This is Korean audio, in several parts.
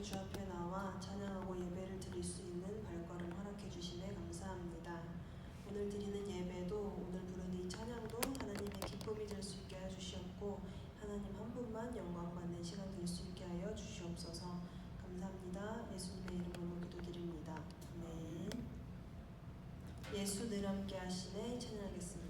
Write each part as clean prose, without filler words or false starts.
주 앞에 나와 찬양하고 예배를 드릴 수 있는 발걸음 허락해 주심에 감사합니다. 오늘 드리는 예배도 오늘 부르는 이 찬양도 하나님의 기쁨이 될 수 있게 하여 주시옵고 하나님 한 분만 영광 받는 시간 될 수 있게 하여 주시옵소서. 감사합니다. 예수님의 이름으로 기도드립니다. 아멘. 예수 늘 함께 하시네 찬양하겠습니다.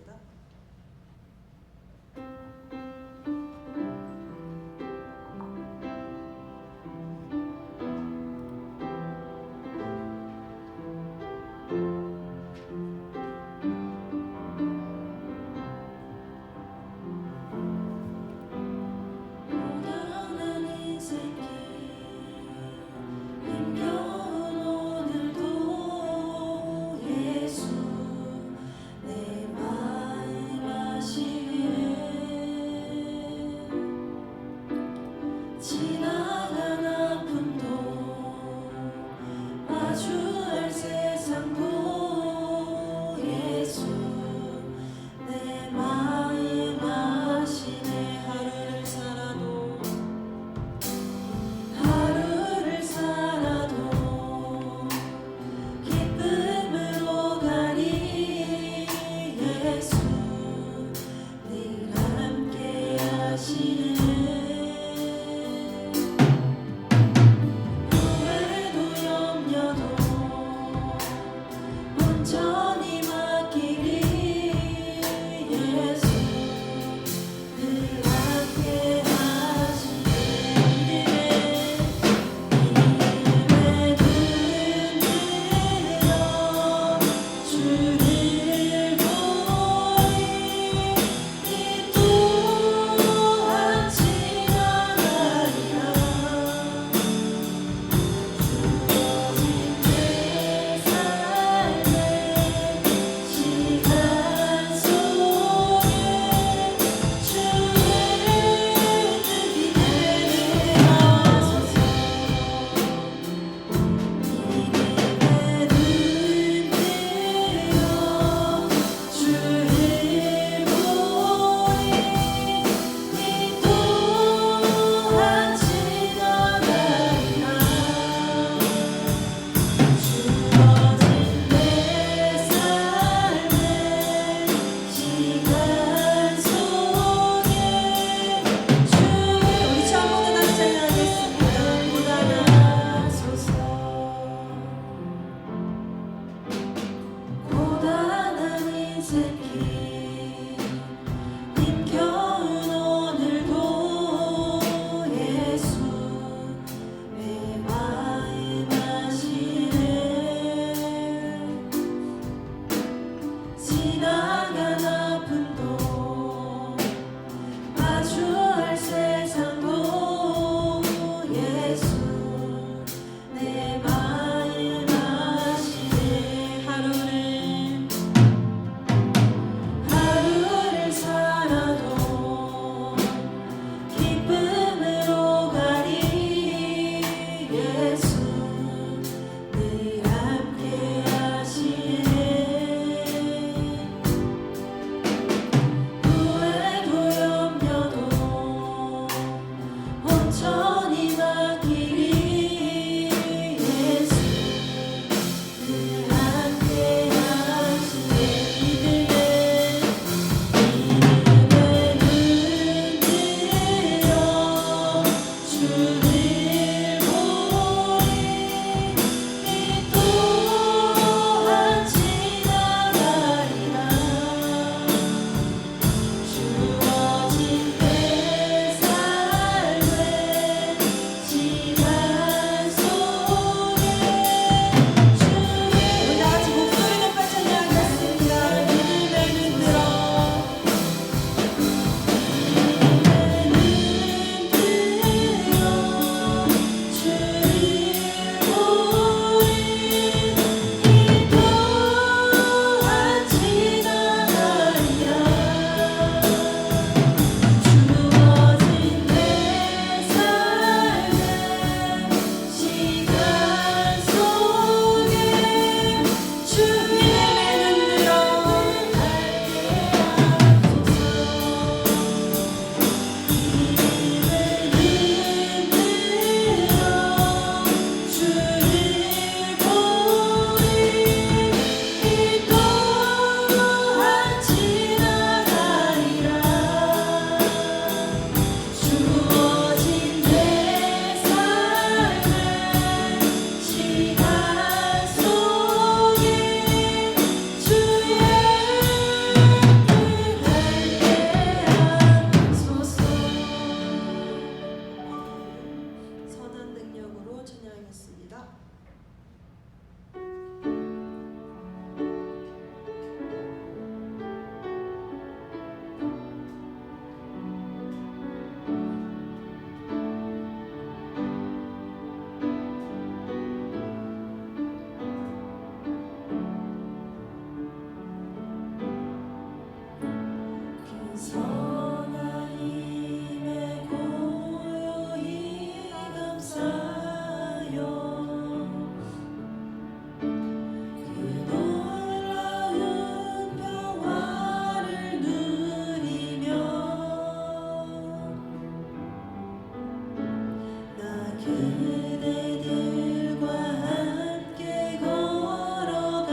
그대들과 함께 걸어가네.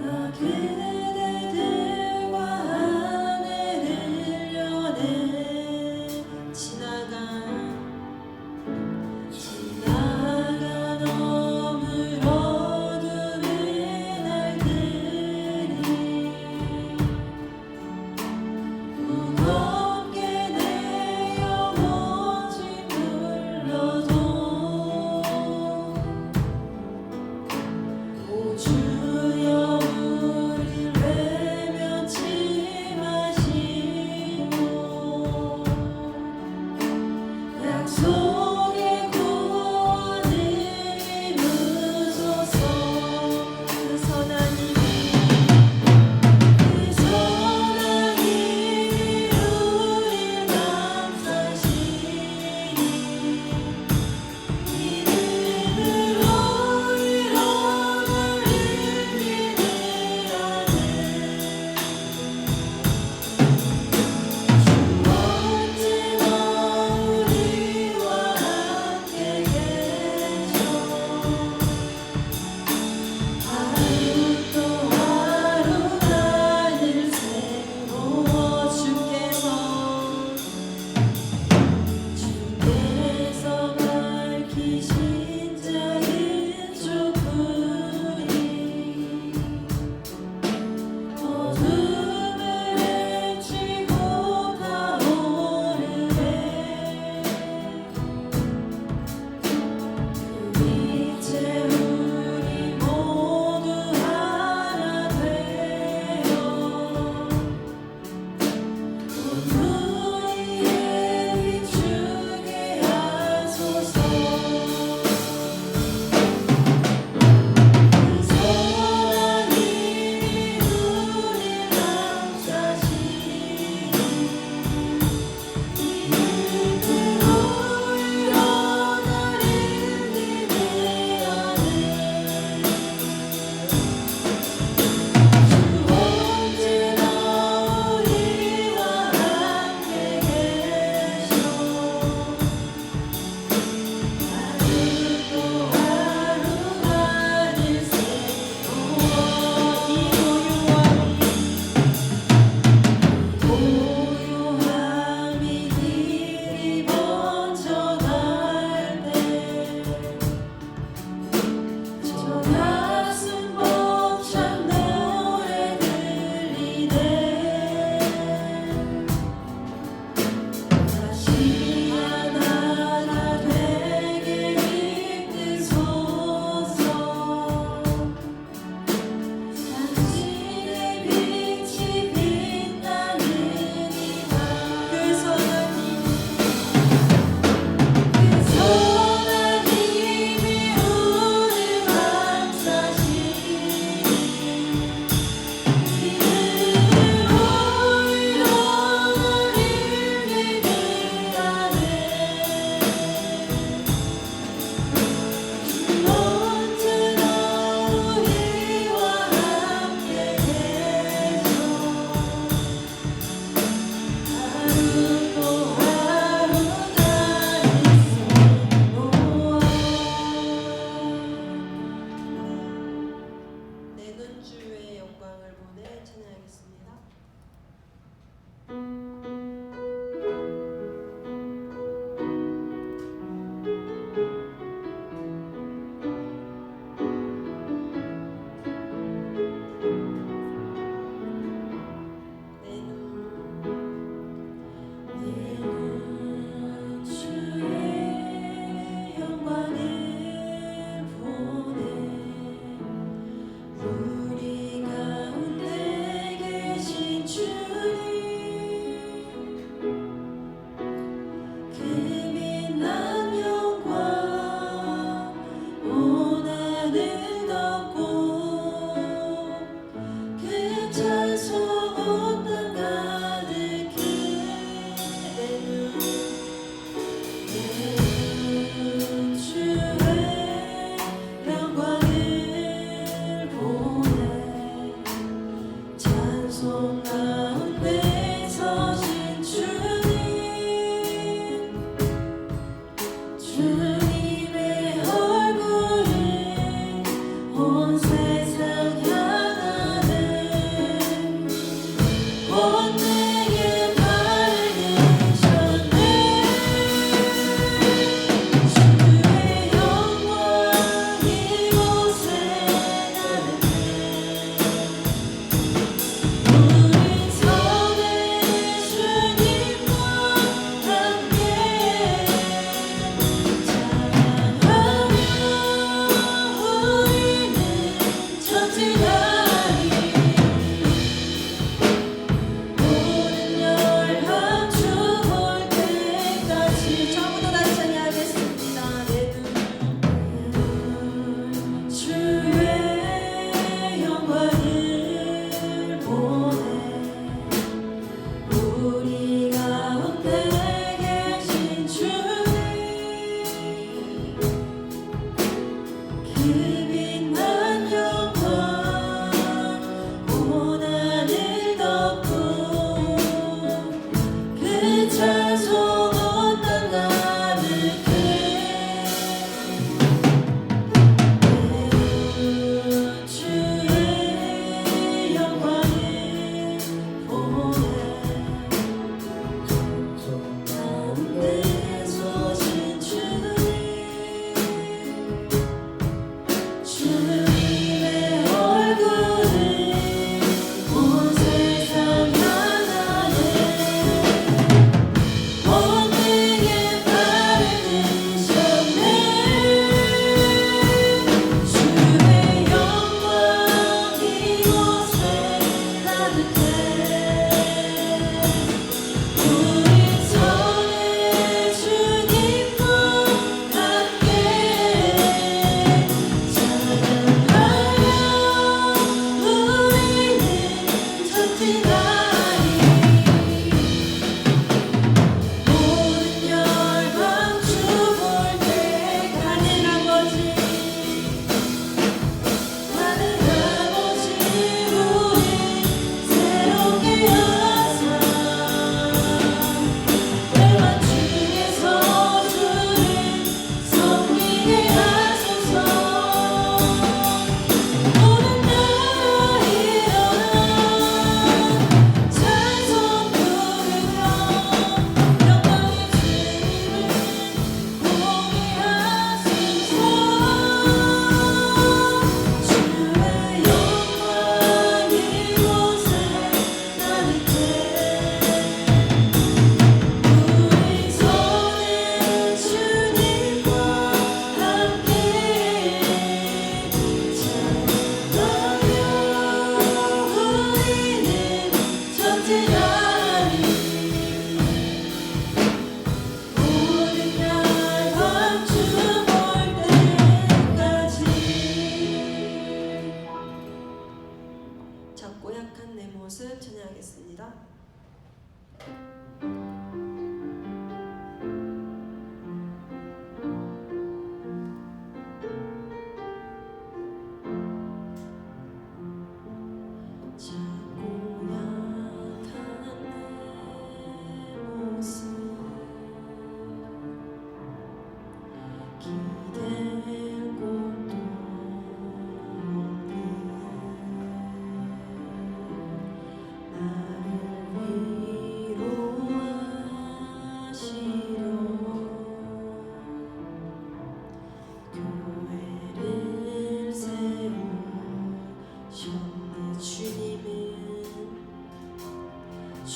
나 그대들과 하늘을 여네. 지나가 너물 어둠의 날들이 무겁게 내 영혼을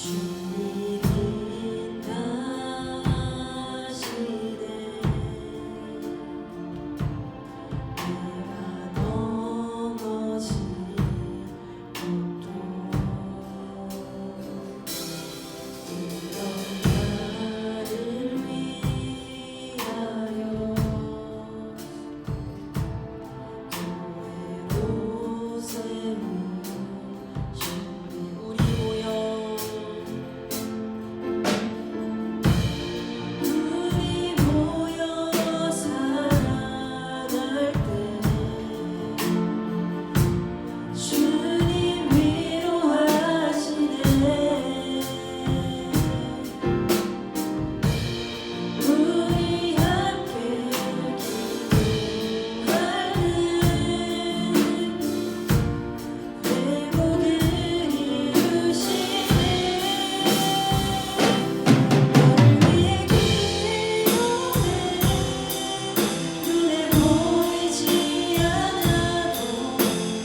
주님이 다시네 내가 넘어진 곳도 이런 나를 위하여 교회로 세운 준비 우리 모여 살아갈 때 주님 위로하시네 우리 함께 기도하는 회복을 이루시네 너를 위해 기도해 눈에 보이지 않아도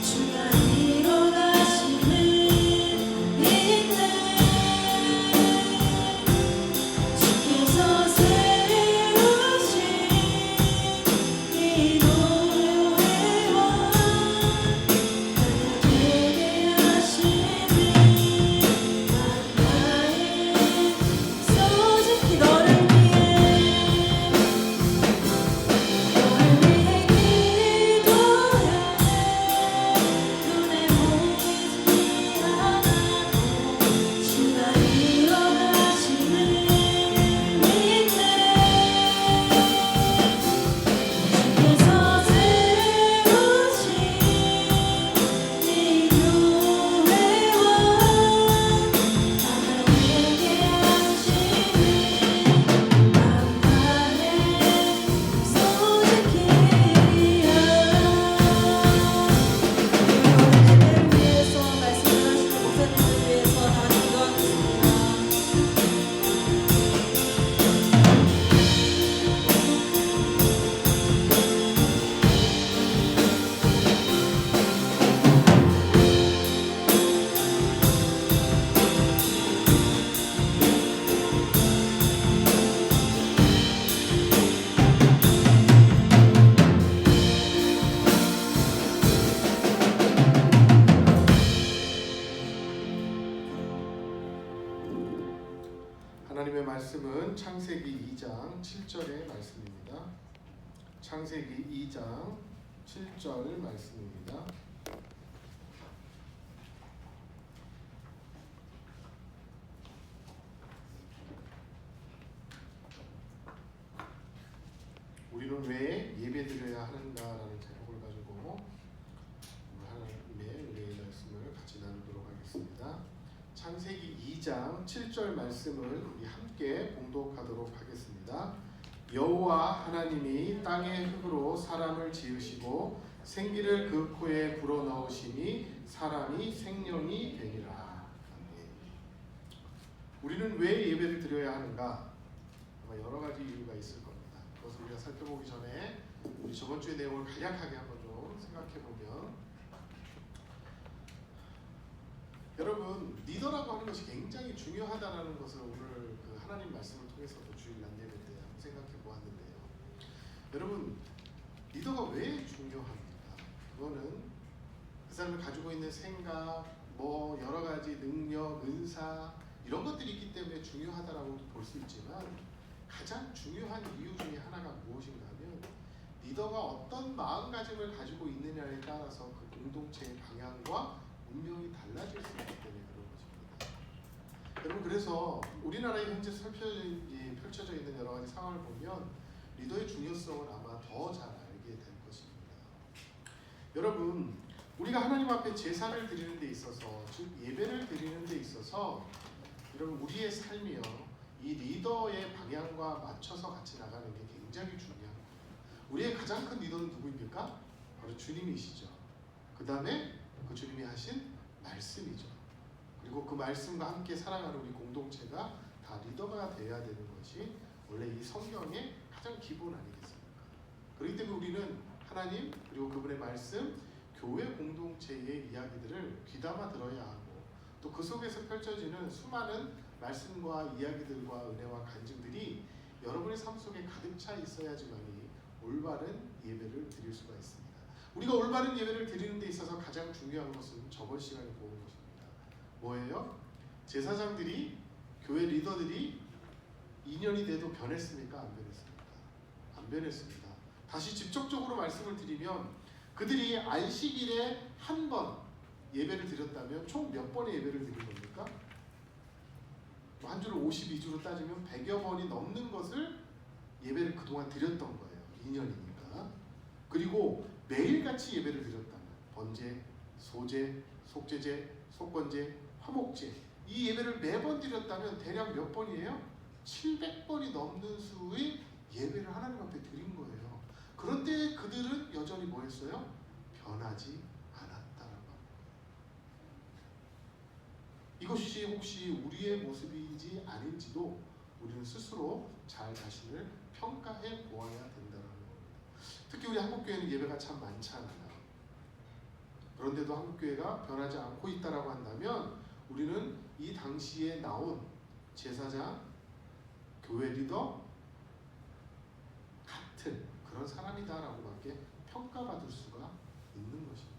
주가 이뤄가심을 믿네 주께서 세우신 이 노래와 나에게 하시는 나의 소중히 너를 위해 기도해 눈에 보이지 않아도 주가 이뤄가심을 믿네 주께서 세우신 이 교회와 나에게 하시는 나의 소중히 예배를 위해서 말씀하시는 목사님을 위해서 다 기도하겠습니다. 하나님의 말씀은 창세기 2장 7절의 말씀입니다. 창세기 2장 7절 말씀입니다. 우리는 왜 예배드려야 하는가라는 제목을 가지고 하나님의 은혜의 말씀을 같이 나누도록 하겠습니다. 창세기 2장 7절 말씀을 우리 함께 봉독하도록 하겠습니다. 여호와 하나님이 땅의 흙으로 사람을 지으시고 생기를 그 코에 불어넣으시니 사람이 생명이 되니라. 아멘. 우리는 왜 예배를 드려야 하는가? 아마 여러 가지 이유가 있을 겁니다. 그것을 우리가 살펴보기 전에 우리 저번 주의 내용을 간략하게 한번 좀 생각해 보면, 여러분, 리더라고 하는 것이 굉장히 중요하다는 것을 오늘 그 하나님 말씀을 통해서도 주일 안예배 때 한번 생각해 보았는데요. 여러분, 리더가 왜 중요합니까? 그거는 그 사람이 가지고 있는 생각, 뭐 여러 가지 능력, 은사 이런 것들이 있기 때문에 중요하다라고 볼 수 있지만, 가장 중요한 이유 중에 하나가 무엇인가 하면 리더가 어떤 마음가짐을 가지고 있느냐에 따라서 그 공동체의 방향과 운명이 달라질 수 있기 때문에 그런 것입니다. 여러분, 그래서 우리나라에 현재 펼쳐져 있는 여러 가지 상황을 보면 리더의 중요성을 아마 더 잘 알게 될 것입니다. 여러분, 우리가 하나님 앞에 제사를 드리는 데 있어서, 즉 예배를 드리는 데 있어서, 여러분, 우리의 삶이요, 이 리더의 방향과 맞춰서 같이 나가는 게 굉장히 중요합니다. 우리의 가장 큰 리더는 누구입니까? 바로 주님이시죠. 그 다음에 그 주님이 하신 말씀이죠. 그리고 그 말씀과 함께 살아가는 우리 공동체가 다 리더가 되어야 되는 것이 원래 이 성경의 가장 기본 아니겠습니까? 그렇기 때문에 우리는 하나님 그리고 그분의 말씀, 교회 공동체의 이야기들을 귀담아 들어야 하고, 또 그 속에서 펼쳐지는 수많은 말씀과 이야기들과 은혜와 간증들이 여러분의 삶 속에 가득 차 있어야지만이 올바른 예배를 드릴 수가 있습니다. 우리가 올바른 예배를 드리는 데 있어서 가장 중요한 것은 저번 시간에 보는 것입니다. 뭐예요? 제사장들이, 교회 리더들이 2년이 돼도 변했습니까? 안 변했습니까? 안 변했습니다. 다시 직접적으로 말씀을 드리면 그들이 안식일에 한 번 예배를 드렸다면 총 몇 번의 예배를 드린 겁니까? 한 주를 52주로 따지면 100여 번이 넘는 것을 예배를 그동안 드렸던 거예요. 2년이니까. 그리고 매일같이 예배를 드렸다면 번제, 소제, 속제제, 속건제, 화목제 이 예배를 매번 드렸다면 대략 몇 번이에요? 700번이 넘는 수의 예배를 하나님 앞에 드린 거예요. 그런데 그들은 여전히 뭐 했어요? 변하지 않았다는 겁니다. 이것이 혹시 우리의 모습이지 아닌지도 우리는 스스로 잘 자신을 평가해 보아야 된다는 겁니다. 특히 우리 한국교회는 예배가 참 많잖아요. 그런데도 한국교회가 변하지 않고 있다라고 한다면 우리는 이 당시에 나온 제사장, 교회 리더 같은 그런 사람이다라고밖에 평가받을 수가 있는 것입니다.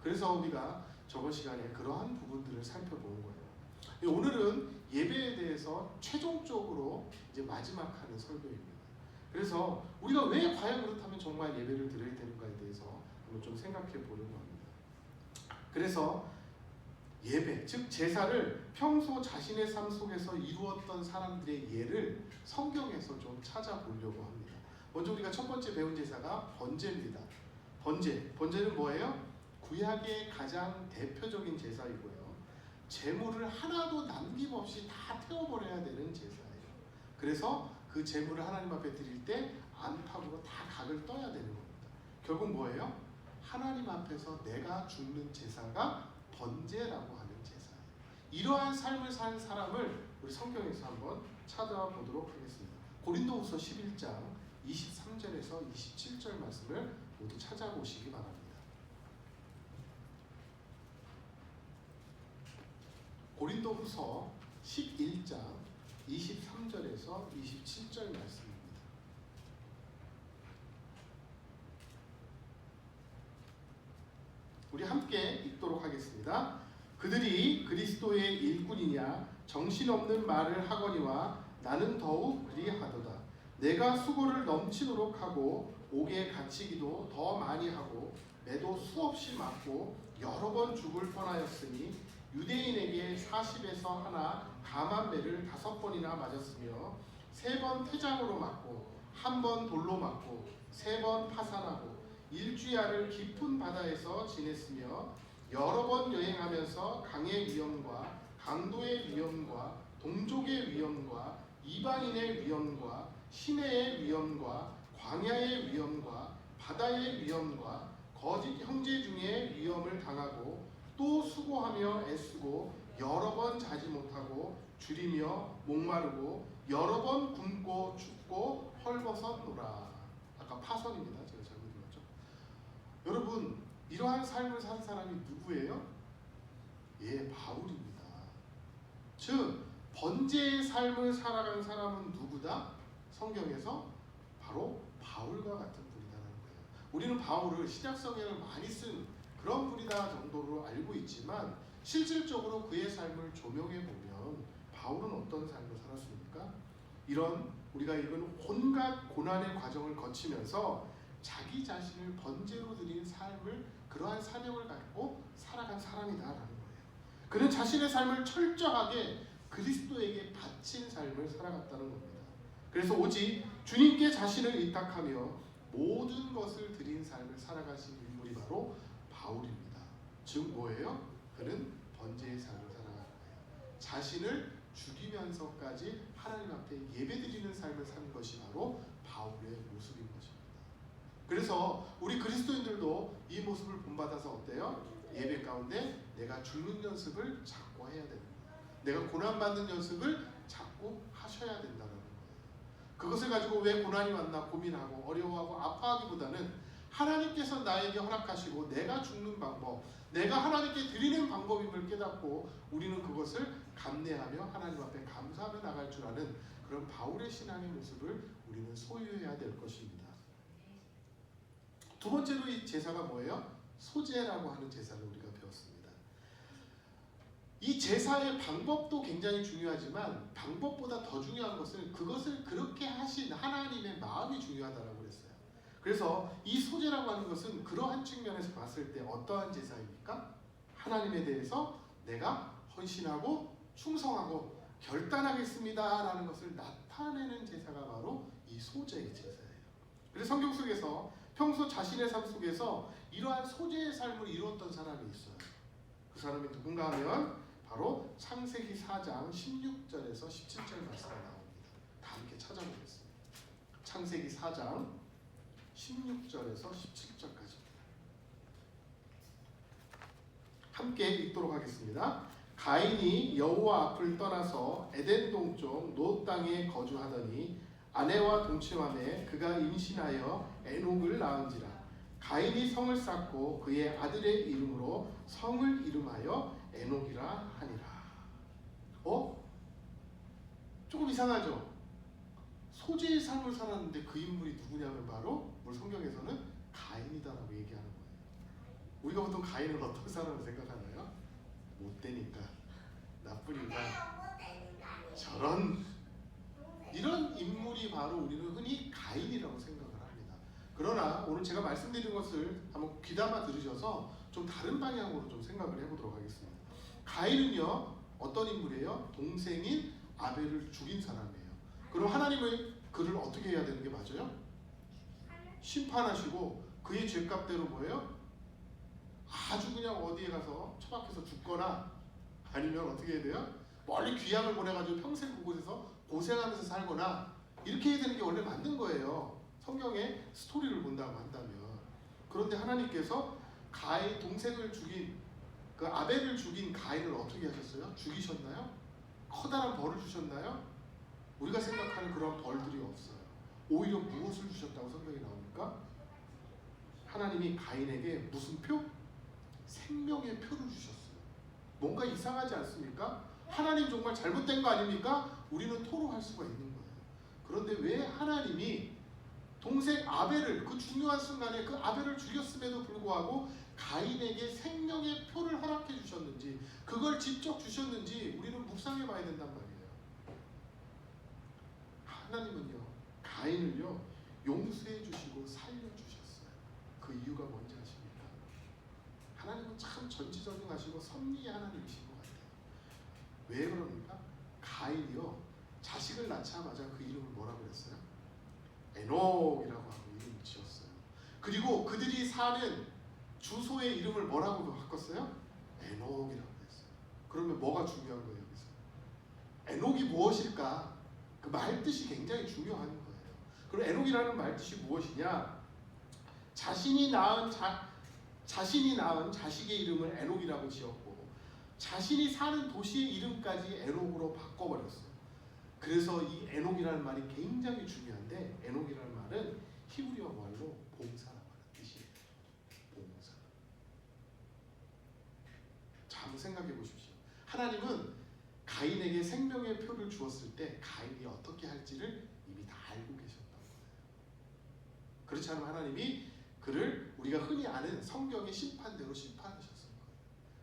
그래서 우리가 저번 시간에 그러한 부분들을 살펴보는 거예요. 오늘은 예배에 대해서 최종적으로 이제 마지막 하는 설교입니다. 그래서 우리가 왜 과연 그렇다면 정말 예배를 드려야 되는가에 대해서 한번 좀 생각해 보는 겁니다. 그래서 예배, 즉 제사를 평소 자신의 삶 속에서 이루었던 사람들의 예를 성경에서 좀 찾아보려고 합니다. 먼저 우리가 첫 번째 배운 제사가 번제입니다. 번제는 뭐예요? 구약의 가장 대표적인 제사이고요. 제물을 하나도 남김없이 다 태워버려야 되는 제사예요. 그래서 그 제물을 하나님 앞에 드릴 때 안팎으로 다 각을 떠야 되는 겁니다. 결국 뭐예요? 하나님 앞에서 내가 죽는 제사가 번제라고 하는 제사예요. 이러한 삶을 산 사람을 우리 성경에서 한번 찾아보도록 하겠습니다. 고린도후서 11장 23절에서 27절 말씀을 모두 찾아보시기 바랍니다. 고린도후서 11장 23절에서 27절 말씀입니다. 우리 함께 읽도록 하겠습니다. 그들이 그리스도의 일꾼이냐 정신없는 말을 하거니와 나는 더욱 그리하도다. 내가 수고를 넘치도록 하고 옥에 갇히기도 더 많이 하고 매도 수없이 맞고 여러 번 죽을 뻔하였으니 유대인에게 40에서 하나 감한 매를 5번이나 맞았으며 3번 태장으로 맞고 1번 돌로 맞고 3번 파산하고 일주야를 깊은 바다에서 지냈으며 여러 번 여행하면서 강의 위험과 강도의 위험과 동족의 위험과 이방인의 위험과 시내의 위험과 광야의 위험과 바다의 위험과 거짓 형제 중에 위험을 당하고 또 수고하며 애쓰고 여러 번 자지 못하고 줄이며 목마르고 여러 번 굶고 춥고 헐벗었노라. 아까 파선입니다. 제가 잘못 읽었죠. 여러분 이러한 삶을 산 사람이 누구예요? 예, 바울입니다. 즉 번제의 삶을 살아간 사람은 누구다? 성경에서 바로 바울과 같은 분이다라는 거예요. 우리는 바울을 신약성경을 많이 쓴 그런 분이다 정도로 알고 있지만 실질적으로 그의 삶을 조명해 보면 바울은 어떤 삶을 살았습니까? 이런 우리가 읽은 온갖 고난의 과정을 거치면서 자기 자신을 번제로 드린 삶을 그러한 사명을 갖고 살아간 사람이다라는 거예요. 그는 자신의 삶을 철저하게 그리스도에게 바친 삶을 살아갔다는 겁니다. 그래서 오직 주님께 자신을 의탁하며 모든 것을 드린 삶을 살아가신 인물이 바로 바울입니다. 즉 뭐예요? 그는 번제의 삶을 살아가는 거예요. 자신을 죽이면서까지 하나님 앞에 예배드리는 삶을 사는 것이 바로 바울의 모습인 것입니다. 그래서 우리 그리스도인들도 이 모습을 본받아서 어때요? 예배 가운데 내가 죽는 연습을 자꾸 해야 됩니다. 내가 고난받는 연습을 자꾸 하셔야 된다는 거예요. 그것을 가지고 왜 고난이 왔나 고민하고 어려워하고 아파하기보다는 하나님께서 나에게 허락하시고 내가 죽는 방법, 내가 하나님께 드리는 방법임을 깨닫고 우리는 그것을 감내하며 하나님 앞에 감사하며 나갈 줄 아는 그런 바울의 신앙의 모습을 우리는 소유해야 될 것입니다. 두 번째로 이 제사가 뭐예요? 소제라고 하는 제사를 우리가 배웠습니다. 이 제사의 방법도 굉장히 중요하지만 방법보다 더 중요한 것은 그것을 그렇게 하신 하나님의 마음이 중요하다라고 그랬어요. 그래서 이 소제라고 하는 것은 그러한 측면에서 봤을 때 어떠한 제사입니까? 하나님에 대해서 내가 헌신하고 충성하고 결단하겠습니다 라는 것을 나타내는 제사가 바로 이 소제의 제사예요. 그래서 성경 속에서 평소 자신의 삶 속에서 이러한 소제의 삶을 이루었던 사람이 있어요. 그 사람이 누군가 하면 바로 창세기 4장 16절에서 17절 말씀이 나옵니다. 다 함께 찾아보겠습니다. 창세기 4장 16절에서 17절까지입니다. 함께 읽도록 하겠습니다. 가인이 여호와 앞을 떠나서 에덴 동쪽 노 땅에 거주하더니 아내와 동침함에 그가 임신하여 에녹을 낳은지라. 가인이 성을 쌓고 그의 아들의 이름으로 성을 이름하여 에녹이라 하니라. 조금 이상하죠? 소제의 삶을 살았는데 그 인물이 누구냐면 바로 우리 성경에서는 가인이다라고 얘기하는 거예요. 우리가 보통 가인을 어떤 사람을 생각하나요? 못되니까, 나쁘니까, 이런 인물이 바로 우리는 흔히 가인이라고 생각을 합니다. 그러나 오늘 제가 말씀드린 것을 한번 귀담아 들으셔서 좀 다른 방향으로 좀 생각을 해보도록 하겠습니다. 가인은요 어떤 인물이에요? 동생인 아벨을 죽인 사람이에요. 그럼 하나님은 그를 어떻게 해야 되는 게 맞아요? 심판하시고 그의 죄값대로 뭐예요? 아주 그냥 어디에 가서 처박혀서 죽거나 아니면 어떻게 해야 돼요? 멀리 귀향을 보내가지고 평생 그곳에서 고생하면서 살거나 이렇게 해야 되는 게 원래 맞는 거예요. 성경의 스토리를 본다고 한다면. 그런데 하나님께서 가인 동생을 죽인 그 아벨을 죽인 가인을 어떻게 하셨어요? 죽이셨나요? 커다란 벌을 주셨나요? 우리가 생각하는 그런 벌들이 없어요. 오히려 무엇을 주셨다고 성경이 나옵니까? 하나님이 가인에게 무슨 표? 생명의 표를 주셨어요. 뭔가 이상하지 않습니까? 하나님 정말 잘못된 거 아닙니까? 우리는 토로할 수가 있는 거예요. 그런데 왜 하나님이 동생 아벨을 그 중요한 순간에 그 아벨을 죽였음에도 불구하고 가인에게 생명의 표를 허락해 주셨는지, 그걸 직접 주셨는지 우리는 묵상해 봐야 된단 말이에요. 하나님은요 가인을요 용서해 주시고 살려 주셨어요. 그 이유가 뭔지 아십니까? 하나님은 참 전지전능하시고 섭리의 하나님이신 것 같아요. 왜 그럽니까? 가인이요 자식을 낳자마자 그 이름을 뭐라고 그랬어요? 에녹이라고 하고 이름을 지었어요. 그리고 그들이 사는 주소의 이름을 뭐라고 바꿨어요? 에녹이라고 했어요. 그러면 뭐가 중요한 거예요 여기서? 에녹이 무엇일까? 그 말뜻이 굉장히 중요한 거예요. 그럼 에녹이라는 말뜻이 무엇이냐? 자신이 낳은 자식의 이름을 에녹이라고 지었고 자신이 사는 도시의 이름까지 에녹으로 바꿔버렸어요. 그래서 이 에녹이라는 말이 굉장히 중요한데, 에녹이라는 말은 히브리어 말로 봉사라고 하는 뜻이에요. 봉사. 자, 한번 생각해 보십시오. 하나님은 가인에게 생명의 표를 주었을 때 가인이 어떻게 할지를 이미 다 알고 계셨던 거예요. 그렇지 않으면 하나님이 그를 우리가 흔히 아는 성경의 심판대로 심판하셨을 거예요.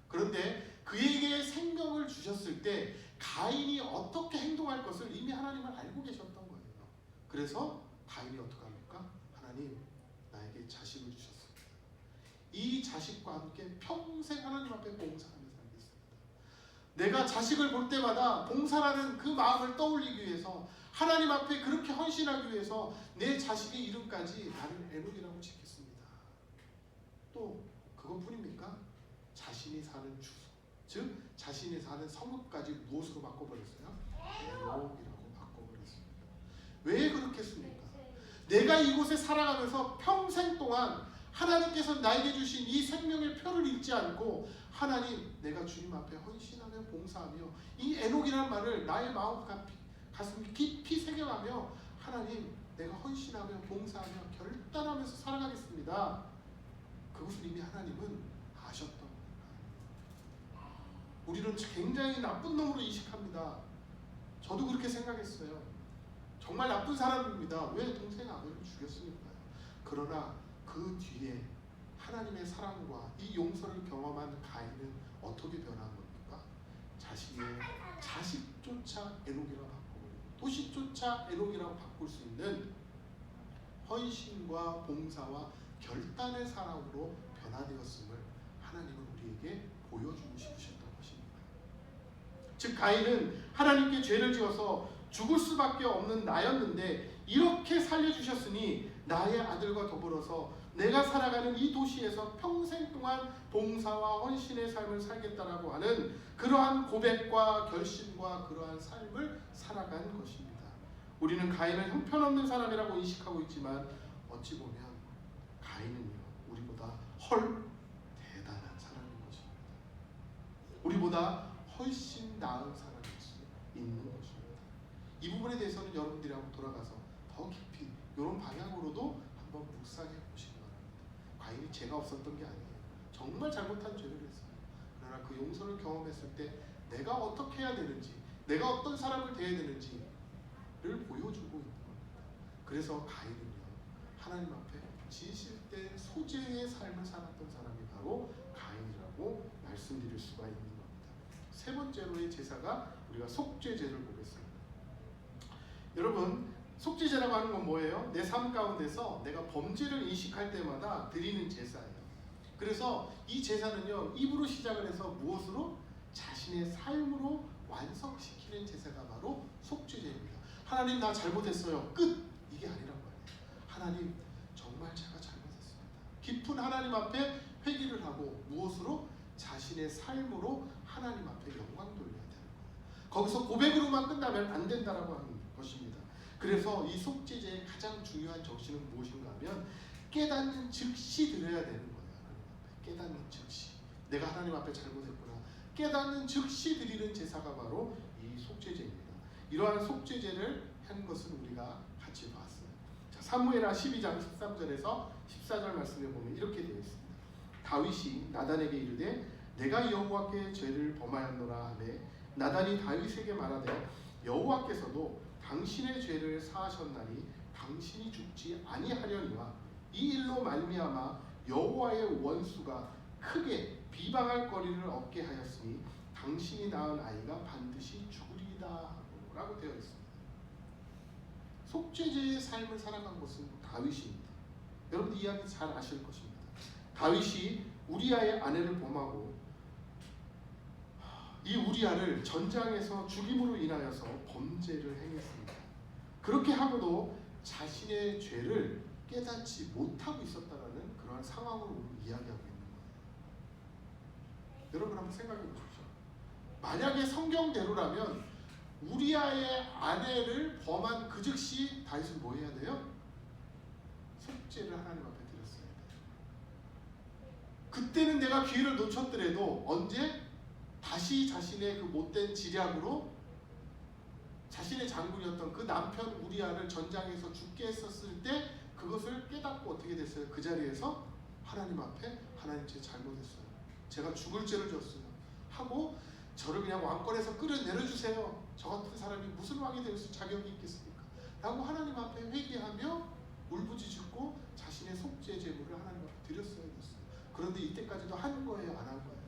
그런데 그에게 생명을 주셨을 때 가인이 어떻게 행동할 것을 이미 하나님은 알고 계셨던 거예요. 그래서 가인이 어떻게 합니까? 하나님, 나에게 자식을 주셨습니다. 이 자식과 함께 평생 하나님 앞에 봉사하며 살겠습니다. 내가 자식을 볼 때마다 봉사라는 그 마음을 떠올리기 위해서, 하나님 앞에 그렇게 헌신하기 위해서 내 자식의 이름까지 나는 에녹이라고 짓겠습니다. 또 그것뿐입니까? 자신이 사는 주소, 즉 자신이 사는 성읍까지 무엇으로 바꿔버렸어요? 에녹이라고 바꿔버렸습니다. 왜 그렇게 했습니까? 내가 이곳에 살아가면서 평생 동안 하나님께서 나에게 주신 이 생명의 표를 잊지 않고, 하나님, 내가 주님 앞에 헌신하며 봉사하며 이 에녹이라는 말을 나의 마음 가슴 깊이 새겨가며, 하나님, 내가 헌신하며 봉사하며 결단하면서 살아가겠습니다. 그것을 이미 하나님은 아셨던 거예요. 우리는 굉장히 나쁜 놈으로 인식합니다. 저도 그렇게 생각했어요. 정말 나쁜 사람입니다. 왜 동생 아벨을 죽였으니까요. 그러나 그 뒤에 하나님의 사랑과 이 용서를 경험한 가인은 어떻게 변한 겁니까? 자신의 자식조차 에녹이라고 바꾸고 도시조차 에녹이라고 바꿀 수 있는 헌신과 봉사와 결단의 사랑으로 변화되었음을 하나님은 우리에게 보여주고 싶으셨던 것입니다. 즉 가인은 하나님께 죄를 지어서 죽을 수밖에 없는 나였는데 이렇게 살려주셨으니 나의 아들과 더불어서 내가 살아가는 이 도시에서 평생 동안 봉사와 헌신의 삶을 살겠다라고 하는 그러한 고백과 결심과 그러한 삶을 살아간 것입니다. 우리는 가인을 형편없는 사람이라고 인식하고 있지만 어찌 보면 가인은요 우리보다 헐 대단한 사람인 것입니다. 우리보다 훨씬 나은 사람일 수 있는 것입니다. 이 부분에 대해서는 여러분들이 한번 돌아가서 더 깊이 이런 방향으로도 한번 묵상해 보시기 바랍니다. 가인이 죄가 없었던 게 아니에요. 정말 잘못한 죄를 했어요. 그러나 그 용서를 경험했을 때 내가 어떻게 해야 되는지, 내가 어떤 사람을 대해야 되는지를 보여주고 있는 겁니다. 그래서 가인은요 하나님 앞에 지실 때 소재의 삶을 살았던 사람이 바로 가인이라고 말씀드릴 수가 있는 겁니다. 세 번째로의 제사가 우리가 속죄제를 보겠습니다. 여러분 속죄제라고 하는 건 뭐예요? 내 삶 가운데서 내가 범죄를 인식할 때마다 드리는 제사예요. 그래서 이 제사는요 입으로 시작을 해서 무엇으로? 자신의 삶으로 완성시키는 제사가 바로 속죄제입니다. 하나님 나 잘못했어요. 끝! 이게 아니란 말이에요. 하나님 정말 제가 잘못했습니다. 깊은 하나님 앞에 회개를 하고 무엇으로? 자신의 삶으로 하나님 앞에 영광 돌려야 되는 거예요. 거기서 고백으로만 끝나면 안 된다라고 하는 것입니다. 그래서 이 속죄제의 가장 중요한 정신은 무엇인가 하면 깨닫는 즉시 드려야 되는 거예요. 하나님 앞에 깨닫는 즉시 내가 하나님 앞에 잘못했구나 깨닫는 즉시 드리는 제사가 바로 이 속죄제입니다. 이러한 속죄제를 한 것은 우리가 같이 봤어요. 자, 사무엘하 12장 13절에서 14절 말씀에 보면 이렇게 되어 있습니다. 다윗이 나단에게 이르되 내가 여호와께 죄를 범하였노라 하매 나단이 다윗에게 말하되 여호와께서도 당신의 죄를 사하셨나니 당신이 죽지 아니하려니와 이 일로 말미암아 여호와의 원수가 크게 비방할 거리를 얻게 하였으니 당신이 낳은 아이가 반드시 죽으리이다 라고 되어 있습니다. 속죄제의 삶을 살아간 것은 다윗입니다. 여러분 이야기 잘 아실 것입니다. 다윗이 우리아의 아내를 범하고 이 우리아를 전장에서 죽임으로 인하여서 범죄를 행했습니다. 그렇게 하고도 자신의 죄를 깨닫지 못하고 있었다라는 그러한 상황으로 오늘 이야기하고 있는 거예요. 여러분 한번 생각해 보십시오. 만약에 성경대로라면 우리아의 아내를 범한 그 즉시 다윗은 뭐 해야 돼요? 속죄를 하나님 앞에 드렸어야 돼요. 그때는 내가 기회를 놓쳤더라도 언제? 다시 자신의 그 못된 지략으로 자신의 장군이었던 그 남편 우리아를 전장에서 죽게 했었을 때 그것을 깨닫고 어떻게 됐어요? 그 자리에서 하나님 앞에 하나님 제 잘못했어요. 제가 죽을 죄를 졌어요. 하고 저를 그냥 왕권에서 끌어내려주세요. 저 같은 사람이 무슨 왕이 될 수 자격이 있겠습니까? 라고 하나님 앞에 회개하며 울부짖고 자신의 속죄 제물을 하나님 앞에 드렸어야 됐어요. 그런데 이때까지도 한 거예요? 안 한 거예요?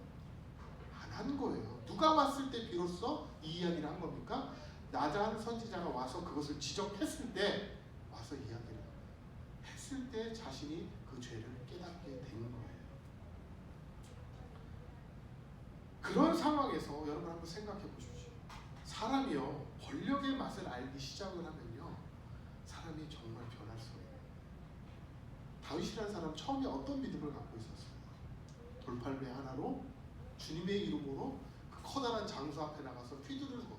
안 한 거예요. 누가 왔을 때 비로소 이 이야기를 한 겁니까? 나단 선지자가 와서 그것을 지적했을 때 와서 이야기를 했을 때 자신이 그 죄를 깨닫게 된 거예요. 그런 상황에서 여러분 한번 생각해 보십시오. 사람이요 권력의 맛을 알기 시작을 하면요 사람이 정말 변할 수 있어요. 다윗이라는 사람 처음에 어떤 믿음을 갖고 있었어요? 돌팔매 하나로 주님의 이름으로 그 커다란 장소 앞에 나가서 휘두르고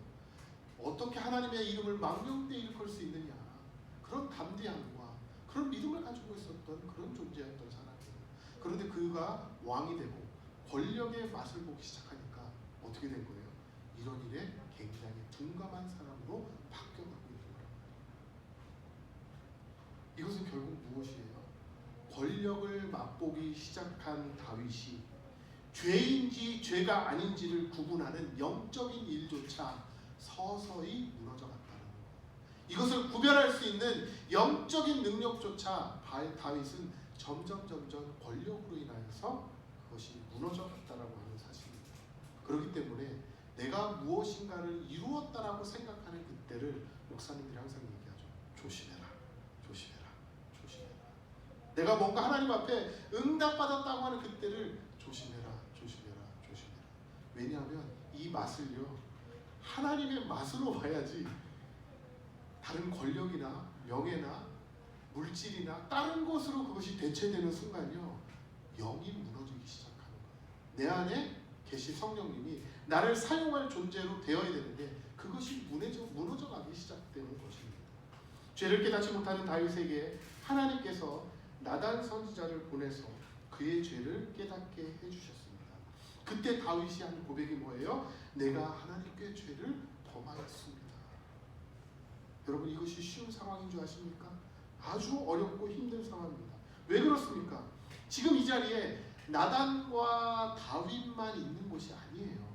어떻게 하나님의 이름을 망령되이 일컬 수 있느냐 그런 담대함과 그런 믿음을 가지고 있었던 그런 존재였던 사람이에요. 그런데 그가 왕이 되고 권력의 맛을 보기 시작하니까 어떻게 된 거예요? 이런 일에 굉장히 둔감한 사람으로 바뀌어가고 있는 거란 말이에요. 이것은 결국 무엇이에요? 권력을 맛보기 시작한 다윗이 죄인지 죄가 아닌지를 구분하는 영적인 일조차 서서히 무너져 갔다는 것. 이것을 구별할 수 있는 영적인 능력조차 다윗은 점점 권력으로 인하여서 그것이 무너져 갔다라고 하는 사실입니다. 그렇기 때문에 내가 무엇인가를 이루었다라고 생각하는 그때를 목사님들이 항상 얘기하죠. 조심해라. 내가 뭔가 하나님 앞에 응답받았다고 하는 그때를 조심해라. 왜냐하면 이 맛을요, 하나님의 맛으로 봐야지 다른 권력이나 명예나 물질이나 다른 것으로 그것이 대체되는 순간요, 영이 무너지기 시작하는 거예요. 내 안에 계신 성령님이 나를 사용할 존재로 되어야 되는데 그것이 무너져가기 시작되는 것입니다. 죄를 깨닫지 못하는 다윗에게 하나님께서 나단 선지자를 보내서 그의 죄를 깨닫게 해주셨습니다. 그때 다윗이 한 고백이 뭐예요? 내가 하나님께 죄를 범하였습니다. 여러분, 이것이 쉬운 상황인 줄 아십니까? 아주 어렵고 힘든 상황입니다. 왜 그렇습니까? 지금 이 자리에 나단과 다윗만 있는 것이 아니에요.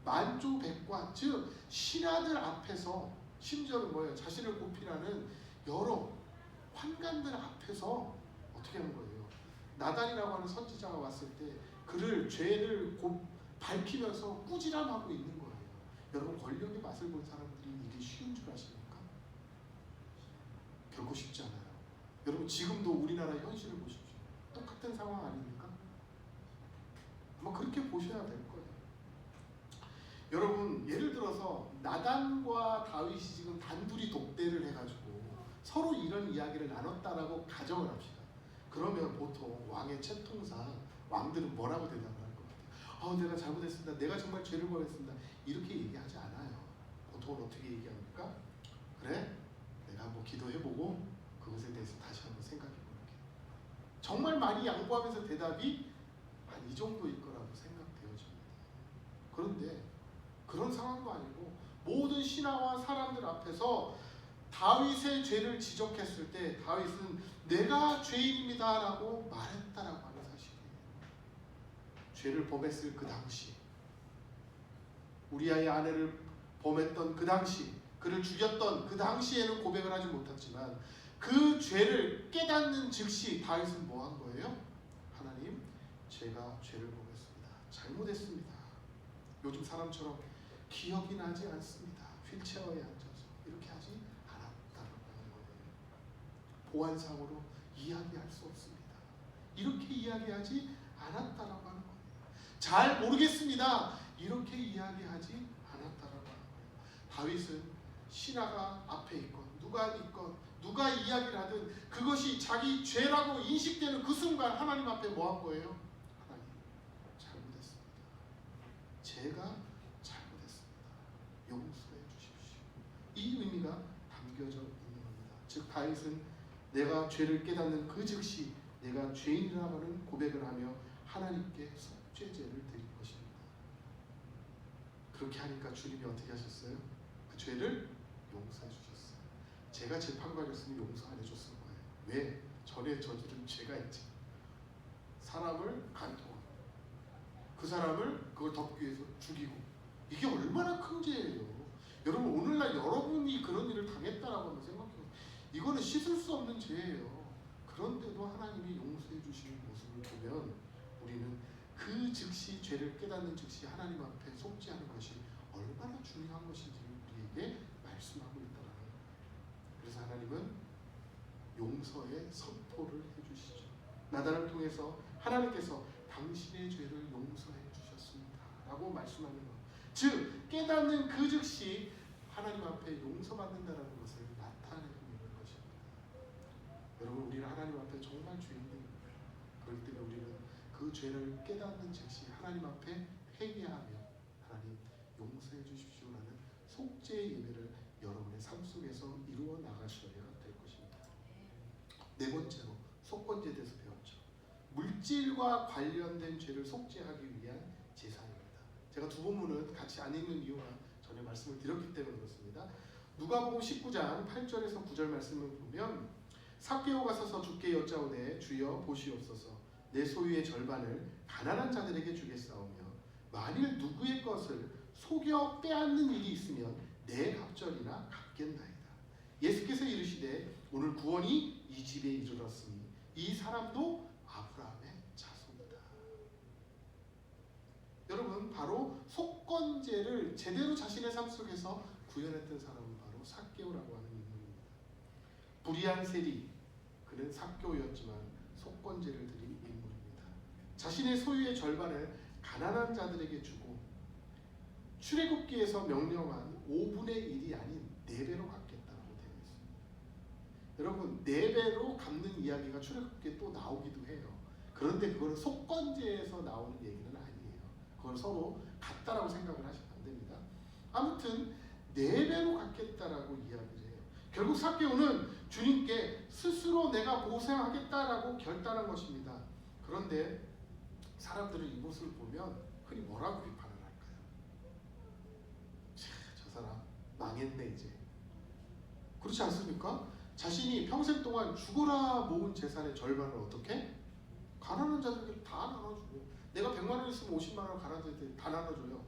만조백관, 즉 신하들 앞에서, 심지어는 뭐예요? 자신을 고피라는 여러 환관들 앞에서 어떻게 한 거예요? 나단이라고 하는 선지자가 왔을 때 그를, 죄를 밝히면서 꾸지람하고 있는 거예요. 여러분, 권력의 맛을 본 사람들이 이게 쉬운 줄 아십니까? 결코 쉽지 않아요. 여러분, 지금도 우리나라 현실을 보십시오. 똑같은 상황 아닙니까? 아마 그렇게 보셔야 될 거예요. 여러분, 예를 들어서 나단과 다윗이 지금 단둘이 독대를 해가지고 서로 이런 이야기를 나눴다라고 가정을 합시다. 그러면 보통 왕의 채통상 왕들은 뭐라고 대답을 할 것 같아요? 내가 잘못했습니다. 내가 정말 죄를 범했습니다. 이렇게 얘기하지 않아요. 보통은 어떻게 얘기합니까? 그래? 내가 한번 기도해보고 그것에 대해서 다시 한번 생각해볼게. 정말 많이 양보하면서 대답이 한 이 정도일 거라고 생각되어집니다. 그런데 그런 상황도 아니고 모든 신하와 사람들 앞에서 다윗의 죄를 지적했을 때 다윗은 내가 죄인입니다 라고 말했다라고 하는 사실이에요. 죄를 범했을 그 당시, 우리아의 아내를 범했던 그 당시, 그를 죽였던 그 당시에는 고백을 하지 못했지만 그 죄를 깨닫는 즉시 다윗은 뭐 한 거예요? 하나님, 제가 죄를 범했습니다. 잘못했습니다. 요즘 사람처럼 기억이 나지 않습니다. 휠체어에 앉아서 이렇게 하지 않았다는 거예요. 보안상으로 이야기할 수 없습니다. 이렇게 이야기하지 않았다라고 하는 거예요. 잘 모르겠습니다. 이렇게 이야기하지 않았다라고 하는 거예요. 다윗은 신하가 앞에 있건 누가 있건 누가 이야기를 하든 그것이 자기 죄라고 인식되는 그 순간 하나님 앞에 뭐 한 거예요? 하나님, 잘못했습니다. 제가 잘못했습니다. 용서해 주십시오. 이 의미가 담겨져 있는 겁니다. 즉 다윗은 내가 죄를 깨닫는 그 즉시 내가 죄인이라고 하는 고백을 하며 하나님께 속죄제를 드릴 것입니다. 그렇게 하니까 주님이 어떻게 하셨어요? 그 죄를 용서해 주셨어요. 제가 재판관이었으면 용서 안 해줬을 거예요. 왜? 전에 저지른 죄가 있지. 사람을 간통하고 그 사람을 그걸 덮기 위해서 죽이고, 이게 얼마나 큰 죄예요. 여러분, 오늘날 여러분이 그런 일을 당했다라고 한번 생각해보세요. 이거는 씻을 수 없는 죄예요. 그런데도 하나님이 용서해 주시는 모습을 보면 우리는 그 즉시 죄를 깨닫는 즉시 하나님 앞에 속죄하는 것이 얼마나 중요한 것인지를 우리에게 말씀하고 있다는 거예요. 그래서 하나님은 용서의 선포를 해주시죠. 나단을 통해서 하나님께서 당신의 죄를 용서해 주셨습니다 라고 말씀하는 것, 즉 깨닫는 그 즉시 하나님 앞에 용서받는다는 것을 나타내는 것입니다. 여러분, 우리는 하나님 앞에 정말 죄인입니다. 그렇기 때문에 우리는 그 죄를 깨닫는 즉시 하나님 앞에 회개하며 하나님 용서해 주십시오라는 속죄의 예배를 여러분의 삶 속에서 이루어 나가셔야 될 것입니다. 네 번째로 속건제에 대해서 배웠죠. 물질과 관련된 죄를 속죄하기 위한 제사입니다. 제가 두 본문은 같이 안 읽는 이유가 전에 말씀을 드렸기 때문에 그렇습니다. 누가복음 19장 8절에서 9절 말씀을 보면 삭개오가 서서 주께 여짜오되 주여 보시옵소서 내 소유의 절반을 가난한 자들에게 주겠사오며 만일 누구의 것을 속여 빼앗는 일이 있으면 내 갑절이나 갚겠나이다. 예수께서 이르시되 오늘 구원이 이 집에 이르렀으니 이 사람도 아브라함의 자손이다. 여러분, 바로 속건제를 제대로 자신의 삶 속에서 구현했던 사람은 바로 삭개오라고 하는 인물입니다. 불의한 세리, 그는 삭개오였지만 속건제를 드린 인물입니다. 자신의 소유의 절반을 가난한 자들에게 주고 출애굽기에서 명령한 5분의 1이 아닌 4배로 갚겠다고 되어 있습니다. 여러분, 4배로 갚는 이야기가 출애굽기에 또 나오기도 해요. 그런데 그거는 속건제에서 나오는 얘기는 아니에요. 그걸 서로 같다라고 생각을 하시면 안 됩니다. 아무튼 4배로 갚겠다라고 이야기를 해요. 결국 삭개오는 주님께 스스로 내가 보상하겠다라고 결단한 것입니다. 그런데 사람들은 이 모습을 보면 흔히 뭐라고 비판을 할까요? 저 사람 망했네 이제. 그렇지 않습니까? 자신이 평생 동안 죽어라 모은 재산의 절반을 어떻게? 가난한 자들에게 다 나눠주고, 내가 100만 원 있으면 50만 원 가난한 자들에게 다 나눠줘요.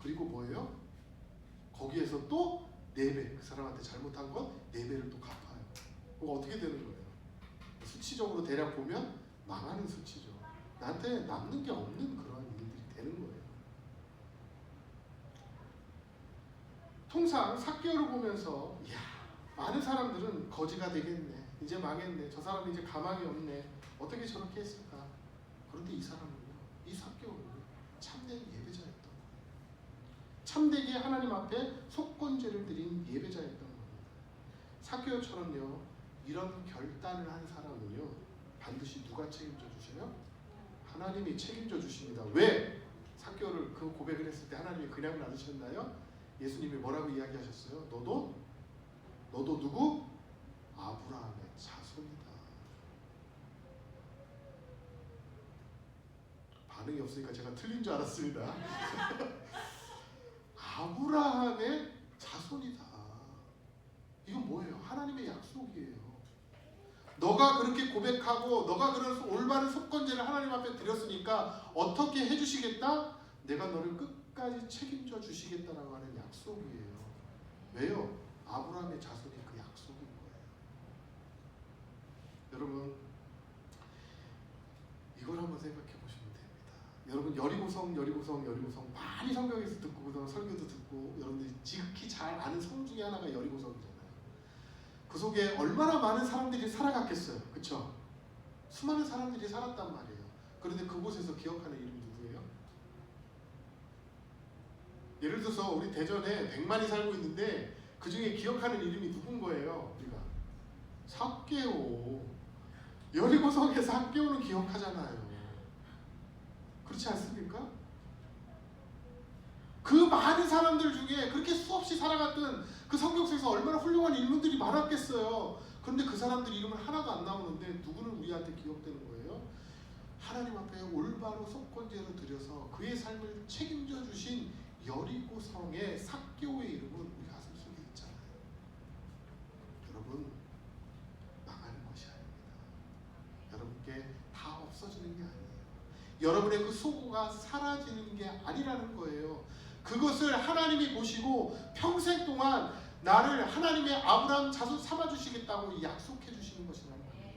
그리고 뭐예요? 거기에서 또 4배, 그 사람한테 잘못한 건 4배를 또 갚아요. 그거 어떻게 되는 거예요? 수치적으로 대략 보면 망하는 수치죠. 나한테 남는 게 없는 그러한 일들이 되는 거예요. 통상 삭개오를 보면서 이야, 많은 사람들은 거지가 되겠네, 이제 망했네, 저 사람이 이제 가망이 없네, 어떻게 저렇게 했을까? 그런데 이 사람은요, 이 삭개오는요, 참된 예배자였던 거예요. 참되게 하나님 앞에 속건제를 드린 예배자였던 겁니다. 삭개오처럼요, 이런 결단을 한 사람은요, 반드시 누가 책임져 주셔요? 하나님이 책임져 주십니다. 왜? 삭개오를 그 고백을 했을 때 하나님이 그냥 놔두셨나요? 예수님이 뭐라고 이야기하셨어요? 너도 누구? 아브라함의 자손이다. 반응이 없으니까 제가 틀린 줄 알았습니다. 아브라함의 자손이다. 이건 뭐예요? 하나님의 약속이에요. 너가 그렇게 고백하고 너가 그런 올바른 속건제를 하나님 앞에 드렸으니까 어떻게 해주시겠다? 내가 너를 끝까지 책임져 주시겠다라고 하는 약속이에요. 왜요? 아브라함의 자손이 그 약속인 거예요. 여러분, 이걸 한번 생각해 보시면 됩니다. 여러분, 여리고성 많이 성경에서 듣고 그다음 설교도 듣고 여러분들이 지극히 잘 아는 성 중에 하나가 여리고성이잖아요. 그 속에 얼마나 많은 사람들이 살아갔겠어요. 그렇죠? 수많은 사람들이 살았단 말이에요. 그런데 그곳에서 기억하는 이름이 누구예요? 예를 들어서 우리 대전에 100만이 살고 있는데 그 중에 기억하는 이름이 누군 거예요? 우리가 삭개오. 여리고성에 삭개오는 기억하잖아요. 그렇지 않습니까? 그 많은 사람들 중에 그렇게 수없이 살아갔던 그 성경 속에서 얼마나 훌륭한 인물들이 많았겠어요. 그런데 그 사람들 이름은 하나도 안 나오는데 누구는 우리한테 기억되는 거예요? 하나님 앞에 올바로 속건제로 드려서 그의 삶을 책임져 주신 여리고성의 삭개오의 이름은 우리 가슴 속에 있잖아요. 여러분, 망하는 것이 아닙니다. 여러분께 다 없어지는 게 아니에요. 여러분의 그 소고가 사라지는 게 아니라는 거예요. 그것을 하나님이 보시고 평생 동안 나를 하나님의 아브라함 자손 삼아주시겠다고 약속해 주시는 것이라는 거예요.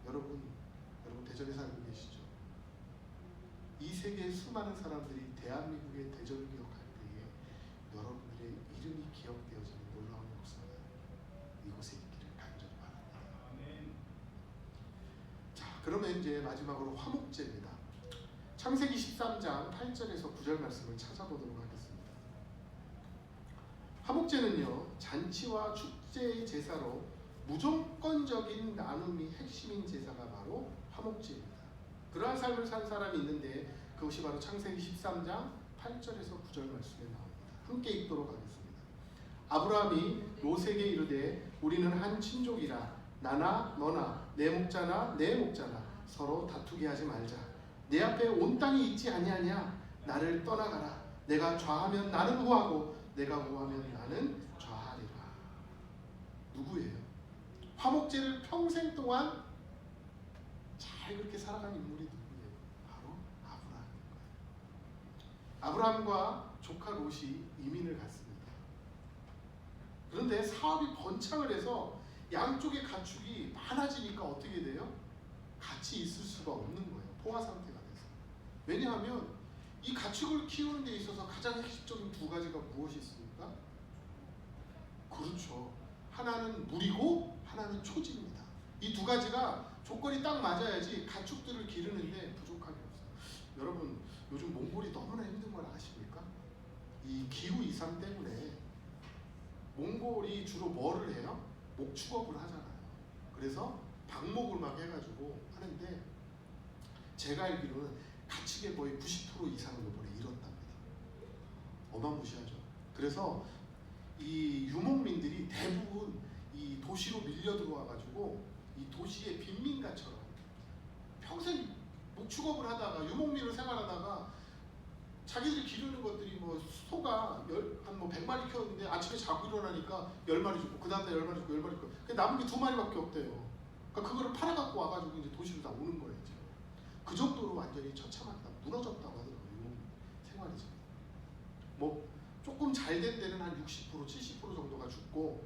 여러분 대전에 살고 계시죠? 이 세계의 수많은 사람들이 대한민국의 대전을 기억할 때에 여러분들의 이름이 기억되어지는 놀라운 역사가 이곳에 있기를 간절히 바랍니다. 자, 그러면 이제 마지막으로 화목제입니다. 창세기 13장 8절에서 9절 말씀을 찾아보도록 하겠습니다. 화목제는요, 잔치와 축제의 제사로 무조건적인 나눔이 핵심인 제사가 바로 화목제입니다. 그러한 삶을 산 사람이 있는데 그것이 바로 창세기 13장 8절에서 9절 말씀에 나옵니다. 함께 읽도록 하겠습니다. 아브라함이 롯에게 이르되 우리는 한 친족이라 나나 너나 내 목자나 내 목자나 서로 다투게 하지 말자. 내 앞에 온 땅이 있지 아니하냐? 나를 떠나가라. 내가 좌하면 나는 우하고 내가 우하면 나는 좌하리라. 누구예요? 화목제를 평생 동안 잘 잘 그렇게 살아간 인물이 누구예요? 바로 아브라함인 거예요. 아브라함과 조카 롯이 이민을 갔습니다. 그런데 사업이 번창을 해서 양쪽의 가축이 많아지니까 어떻게 돼요? 같이 있을 수가 없는 거예요. 포화 상태가 돼서. 왜냐하면 이 가축을 키우는 데 있어서 가장 핵심적인 두 가지가 무엇이 있습니까? 그렇죠. 하나는 물이고 하나는 초지입니다. 이 두 가지가 조건이 딱 맞아야지 가축들을 기르는데 부족함이 없어요. 여러분 요즘 몽골이 너무나 힘든 걸 아십니까? 이 기후 이상 때문에 몽골이 주로 뭐를 해요? 목축업을 하잖아요. 그래서 방목을 막 해가지고 하는데 제가 알기로는 가축의 거의 90% 이상을 이번에 잃었답니다. 어마무시하죠. 그래서 이 유목민들이 대부분 이 도시로 밀려 들어와가지고 이 도시의 빈민가처럼 평생 목축업을 하다가 유목민으로 생활하다가 자기들이 기르는 것들이 뭐 소가 한 뭐 100마리 키웠는데 아침에 자고 일어나니까 10마리 죽고 그 다음날 10마리 죽고 10마리 죽고 남은 게 2마리밖에 없대요. 그러니까 그거를 팔아갖고 와가지고 이제 도시로 다 오는 거예요. 지금. 그 정도로 완전히 처참하다 무너졌다고 하더라고요. 유목민 생활이 지금. 뭐 조금 잘 된 데는 한 60% 70% 정도가 죽고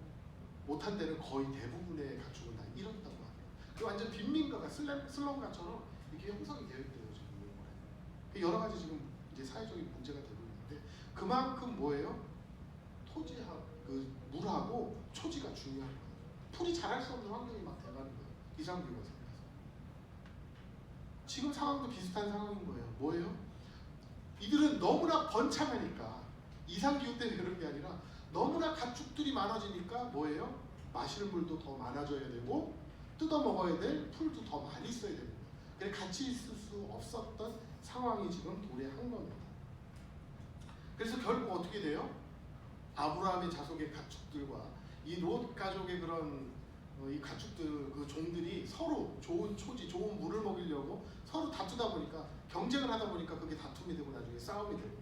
못한 데는 거의 대부분의 가축은 다 잃었다고 합니다. 그 완전 빈민가가 슬럼가처럼 이렇게 형성이 되어 있대요. 지금 몽골에. 여러 가지 지금 이제 사회적인 문제가 되고 있는데 그만큼 뭐예요? 토지하고 그 물하고 초지가 중요한 거예요. 풀이 자랄 수 없는 환경이 막 돼가는 거예요. 이상기후가 생겨서. 지금 상황도 비슷한 상황인 거예요. 뭐예요? 이들은 너무나 번창하니까 이상기후 때문에 그런 게 아니라 너무나 가축들이 많아지니까 뭐예요? 마시는 물도 더 많아져야 되고 뜯어 먹어야 될 풀도 더 많이 써야 됩니다. 그래서 같이 있을 수 없었던 상황이 지금 도래한 겁니다. 그래서 결국 어떻게 돼요? 아브라함의 자손의 가축들과 이 롯 가족의 그런 이 가축들 그 종들이 서로 좋은 초지, 좋은 물을 먹이려고 서로 다투다 보니까 경쟁을 하다 보니까 그게 다툼이 되고 나중에 싸움이 되고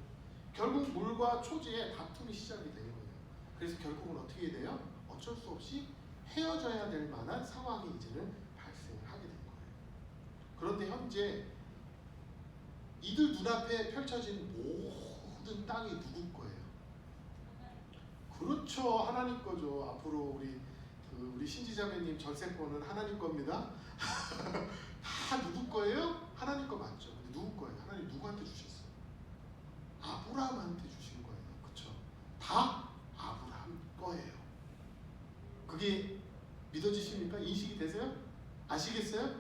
결국 물과 초지의 다툼이 시작이 된 거예요. 그래서 결국은 어떻게 돼요? 어쩔 수 없이 헤어져야 될 만한 상황이 이제는 발생을 하게 된 거예요. 그런데 현재 이들 눈앞에 펼쳐진 모든 땅이 누구 거예요? 그렇죠. 하나님 거죠. 앞으로 우리 신지자매님 전세권은 하나님 겁니다. 다 누구 거예요? 하나님 거 맞죠. 근데 누구 거예요? 하나님 누구한테 주셨어요? 아브라함한테 주신 거예요. 그렇죠? 다 아브라함 거예요. 그게 믿어지십니까? 인식이 되세요? 아시겠어요?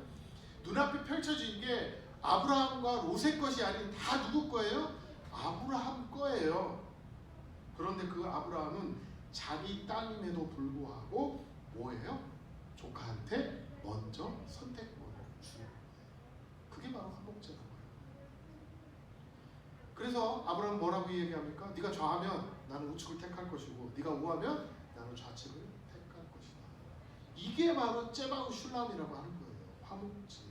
눈앞에 펼쳐진 게 아브라함과 롯의 것이 아닌 다 누구 거예요? 아브라함 거예요. 그런데 그 아브라함은 자기 땅임에도 불구하고 뭐예요? 조카한테 먼저 선택권을 주는 거예요. 그게 바로 화목제라는 거예요. 그래서 아브라함은 뭐라고 얘기합니까? 네가 좌하면 나는 우측을 택할 것이고 네가 우하면 나는 좌측을 택할 것이다. 이게 바로 째바우 슐람이라고 하는 거예요. 화목제.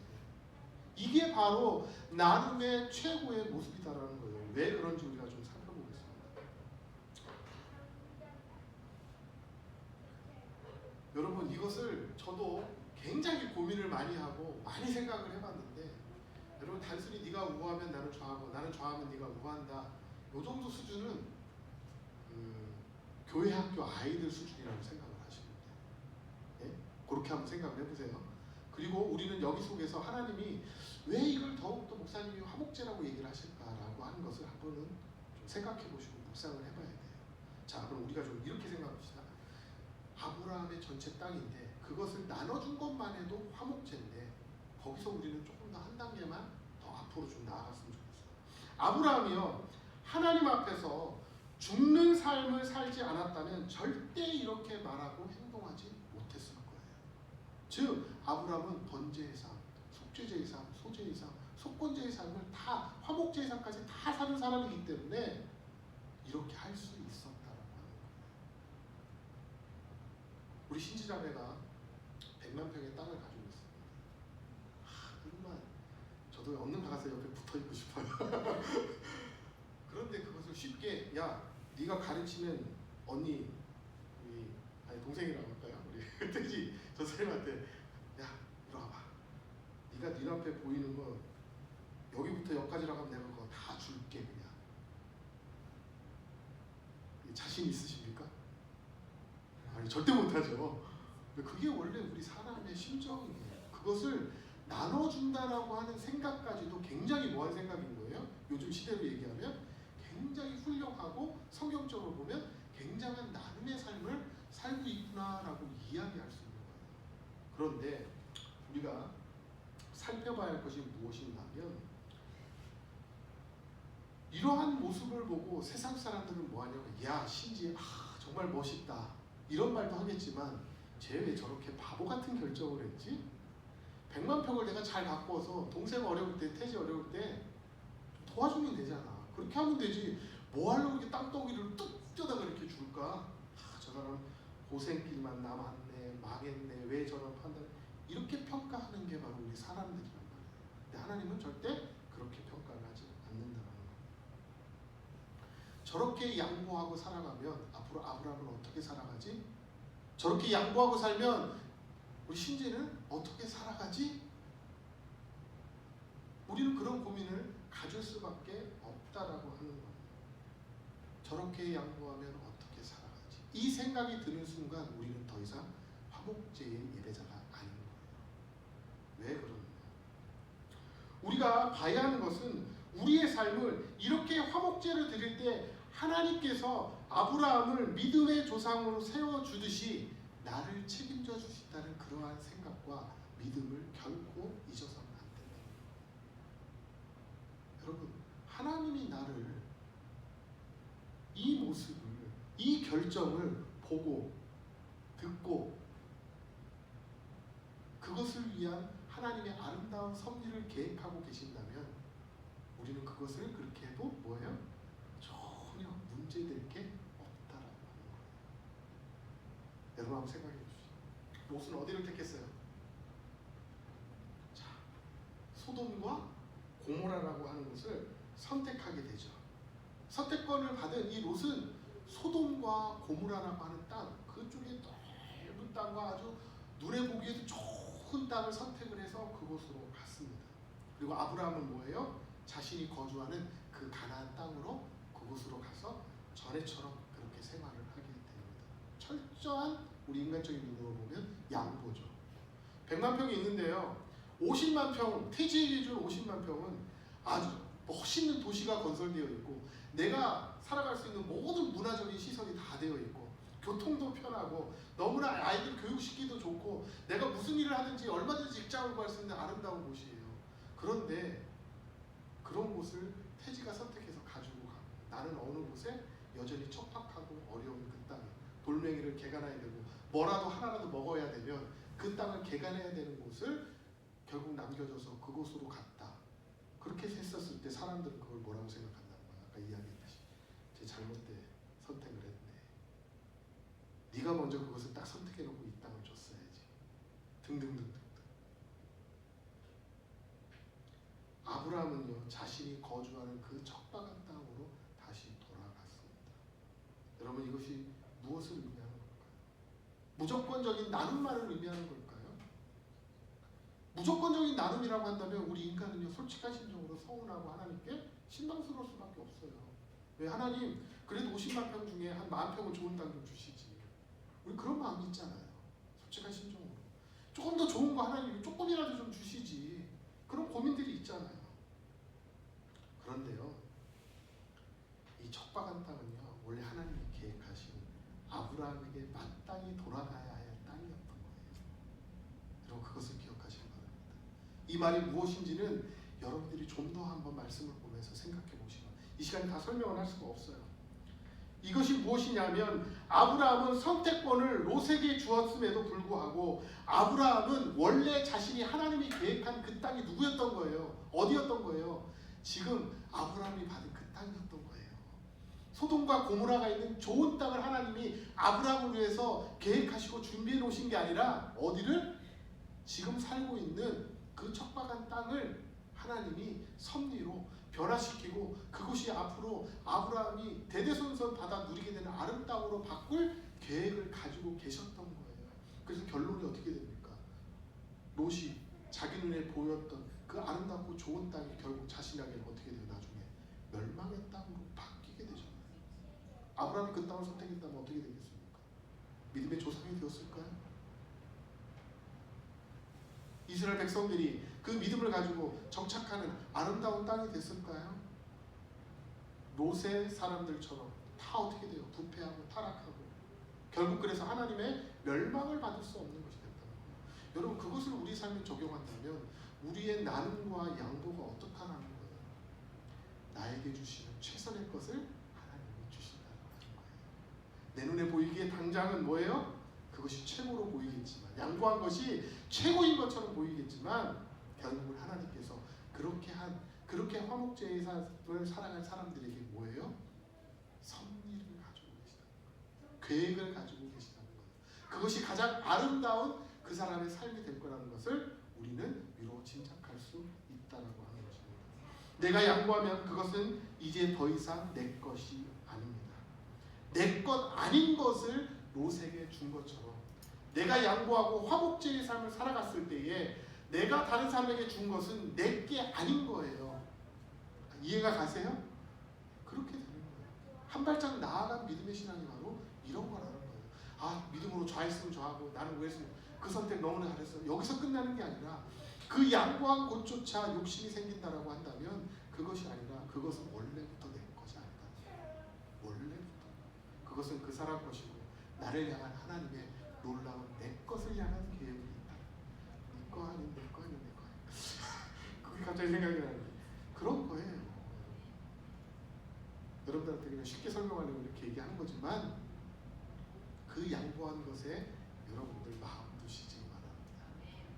이게 바로 나눔의 최고의 모습이다라는 거예요. 왜 그런지 우리가 좀 살펴보겠습니다. 여러분 이것을 저도 굉장히 고민을 많이 하고 많이 생각을 해봤는데 여러분 단순히 네가 우하면 나는 좌하고 나는 좌하면 네가 우한다 이 정도 수준은 교회 학교 아이들 수준이라고 생각을 하시면 돼요. 예? 그렇게 한번 생각을 해보세요. 그리고 우리는 여기 속에서 하나님이 왜 이걸 더욱더 목사님이 화목제라고 얘기를 하실까라고 하는 것을 한 번은 좀 생각해 보시고 묵상을 해봐야 돼요. 자, 그럼 우리가 좀 이렇게 생각합시다. 아브라함의 전체 땅인데 그것을 나눠준 것만 해도 화목제인데 거기서 우리는 조금 더 한 단계만 더 앞으로 좀 나아갔으면 좋겠어요. 아브라함이요 하나님 앞에서 죽는 삶을 살지 않았다면 절대 이렇게 말하고 행동하지 못했을 거예요. 즉 아브라함은 번제의 삶, 속죄제의 삶, 소제의 삶, 속건제의 삶을 다 화목제의 삶까지 다 사는 사람이기 때문에 이렇게 할 수 있었다라고 하는 거예요. 우리 신지자매가 100만 평의 땅을 가지고 있습니다. 정말 저도 없는 가서 옆에 붙어 있고 싶어요. 그런데 그것을 쉽게 야 네가 가르치면 언니 아니 동생이라고 할까요? 우리 태지 저 선생님한테 야 이리 와봐. 네가 네가 네 앞에 보이는 거 여기부터 여기까지라고 하면 내가 그거 다 줄게 그냥. 자신 있으십니까? 아니 절대 못하죠. 그게 원래 우리 사람의 심정이에요. 그것을 나눠준다라고 하는 생각까지도 굉장히 뭐한 생각인 거예요? 요즘 시대로 얘기하면 굉장히 훌륭하고 성경적으로 보면 굉장한 나눔의 삶을 살고 있구나라고 이야기할 수 있는 거예요. 그런데 우리가 살펴봐야 할 것이 무엇인가 하면 이러한 모습을 보고 세상 사람들은 뭐하냐면 야 신지 정말 멋있다 이런 말도 하겠지만 쟤 왜 저렇게 바보 같은 결정을 했지? 100만 평을 내가 잘 바꿔서 동생 어려울 때 태지 어려울 때 도와주면 되잖아. 그렇게 하면 되지. 뭐 하려고 이렇게 땅덩이를 뚝 떼다가 이렇게 줄까? 저 사람 고생길만 남았네, 망했네, 왜 저런 판단? 이렇게 평가하는 게 바로 우리 사람들이란 말이에요. 근데 하나님은 절대 그렇게 평가를 하지 않는다는 거예요. 저렇게 양보하고 살아가면 앞으로 아브라함은 어떻게 살아가지? 저렇게 양보하고 살면 우리 신지는 어떻게 살아가지? 우리는 그런 고민을 가질 수밖에 없다라고 하는 거예요. 저렇게 양보하면 어떻게 살아가지? 이 생각이 드는 순간 우리는 더 이상 화목제의 예배자가 아닌 거예요. 왜 그러느냐? 우리가 봐야 하는 것은 우리의 삶을 이렇게 화목제를 드릴 때 하나님께서 아브라함을 믿음의 조상으로 세워주듯이 나를 책임져 주신다는 그러한 생각과 믿음을 결코 잊어서는 안 된다는 거예요. 여러분, 하나님이 나를 이 모습을, 이 결정을 보고 듣고 그것을 위한 하나님의 아름다운 섭리를 계획하고 계신다면 우리는 그것을 그렇게 해도 뭐예요? 전혀 문제될 게 없다라는 거예요. 여러분 한번 생각해 보십시오. 롯은 어디를 택했어요? 자, 소돔과 고모라라고 하는 것을 선택하게 되죠. 선택권을 받은 이 롯은 소돔과 고모라라고 하는 땅, 그쪽에 넓은 땅과 아주 눈에 보기에도 좋은 땅을 선택을 해서 그곳으로 갔습니다. 그리고 아브라함은 뭐예요? 자신이 거주하는 그 가나안 땅으로 그곳으로 가서 전에처럼 그렇게 생활을 하게 됩니다. 철저한 우리 인간적인 눈으로 보면 양보죠. 100만 평이 있는데요. 50만 평, 태지의 기준 50만 평은 아주 멋있는 도시가 건설되어 있고 내가 살아갈 수 있는 모든 문화적인 시설이 다 되어 있고 교통도 편하고 너무나 아이들 교육시키기도 좋고 내가 무슨 일을 하든지 얼마든지 직장을 구할 수 있는 아름다운 곳이에요. 그런데 그런 곳을 태지가 선택해서 가지고 가고 나는 어느 곳에 여전히 척박하고 어려운 그 땅에 돌멩이를 개간해야 되고 뭐라도 하나라도 먹어야 되면 그 땅을 개간해야 되는 곳을 결국 남겨줘서 그곳으로 갔다. 그렇게 했었을 때 사람들은 그걸 뭐라고 생각한다는 거야. 아까 이야기했듯이 제 잘못된 선택을 했네. 네가 먼저 그것을 딱 선택해놓고 이 땅을 줬어야지. 등등등등등. 아브라함은요 자신이 거주하는 그 척박한 땅으로 다시 돌아갔습니다. 여러분 이것이 무엇을 의미하는 걸까요? 무조건적인 나눔만을 의미하는 걸까요? 무조건적인 나눔이라고 한다면 우리 인간은요 솔직한 심정으로 서운하고 하나님께 실망스러울 수밖에 없어요. 왜 하나님 그래도 50만 평 중에 한 10,000평은 좋은 땅 좀 주시지. 우리 그런 마음이 있잖아요. 솔직한 심정으로 조금 더 좋은 거 하나님 조금이라도 좀 주시지. 그런 고민들이 있잖아요. 그런데요 이 척박한 땅은요 원래 하나님이 계획하신 아브라함에게 마땅히 돌아가야 할 땅이었던 거예요. 여러분 그것을 기억하시기 바랍니다. 이 말이 무엇인지는 여러분들이 좀 더 한번 말씀을 보면서 생각해 보시면 이 시간에 다 설명을 할 수가 없어요. 이것이 무엇이냐면 아브라함은 선택권을 롯에게 주었음에도 불구하고 아브라함은 원래 자신이 하나님이 계획한 그 땅이 누구였던 거예요? 어디였던 거예요? 지금 아브라함이 받은 그 땅이었던 거예요. 소돔과 고모라가 있는 좋은 땅을 하나님이 아브라함을 위해서 계획하시고 준비해 놓으신 게 아니라 어디를? 지금 살고 있는 그 척박한 땅을 하나님이 섭리로 변화시키고 그것이 앞으로 아브라함이 대대손손 받아 누리게 되는 아름 땅으로 바꿀 계획을 가지고 계셨던 거예요. 그래서 결론이 어떻게 됩니까? 롯이 자기 눈에 보였던 그 아름답고 좋은 땅이 결국 자신에게 어떻게 돼요? 나중에 멸망의 땅으로 바뀌게 되잖아요. 아브라함이 그 땅을 선택했다면 어떻게 되겠습니까? 믿음의 조상이 되었을까요? 이스라엘 백성들이 그 믿음을 가지고 정착하는 아름다운 땅이 됐을까요? 롯의 사람들처럼 다 어떻게 돼요? 부패하고 타락하고 결국 그래서 하나님의 멸망을 받을 수 없는 것이 됐다는 거예요. 여러분 그것을 우리 삶에 적용한다면 우리의 나눔과 양보가 어떻다는 거예요? 나에게 주시는 최선의 것을 하나님이 주신다는 거예요. 내 눈에 보이기에 당장은 뭐예요? 그것이 최고로 보이겠지만 양보한 것이 최고인 것처럼 보이겠지만 결국은 하나님께서 그렇게 화목제사를 살아갈 사람들에게 뭐예요? 섭리를 가지고 계시다는 거예요. 계획을 가지고 계시다는 거예요. 그것이 가장 아름다운 그 사람의 삶이 될 거라는 것을 우리는 위로 짐작할 수 있다라고 하는 것입니다. 내가 양보하면 그것은 이제 더 이상 내 것이 아닙니다. 내 것 아닌 것을 롯에게 준 것처럼 내가 양보하고 화목제의 삶을 살아갔을 때에 내가 다른 사람에게 준 것은 내 게 아닌 거예요. 이해가 가세요? 그렇게 되는 거예요. 한 발짝 나아간 믿음의 신앙이 바로 이런 거라는 거예요. 아, 믿음으로 좌했으면 좌하고 나는 우했으면 그 선택 너무나 잘했어. 여기서 끝나는 게 아니라 그 양보한 곳조차 욕심이 생긴다라고 한다면 그것이 아니라 그것은 원래부터 내 것이 아니다. 원래부터 그것은 그 사람 것이고 나를 향한 하나님의 놀라운 내 것을 향한 계획이 있다. 네 거 아닌 내 거 아닌 내 거 아닌 그게 갑자기 생각이 나는데 그런 거예요. 여러분들한테 그냥 쉽게 설명하려고 이렇게 얘기하는 거지만 그 양보한 것에 여러분들 마음 두시지 말아야 합니다.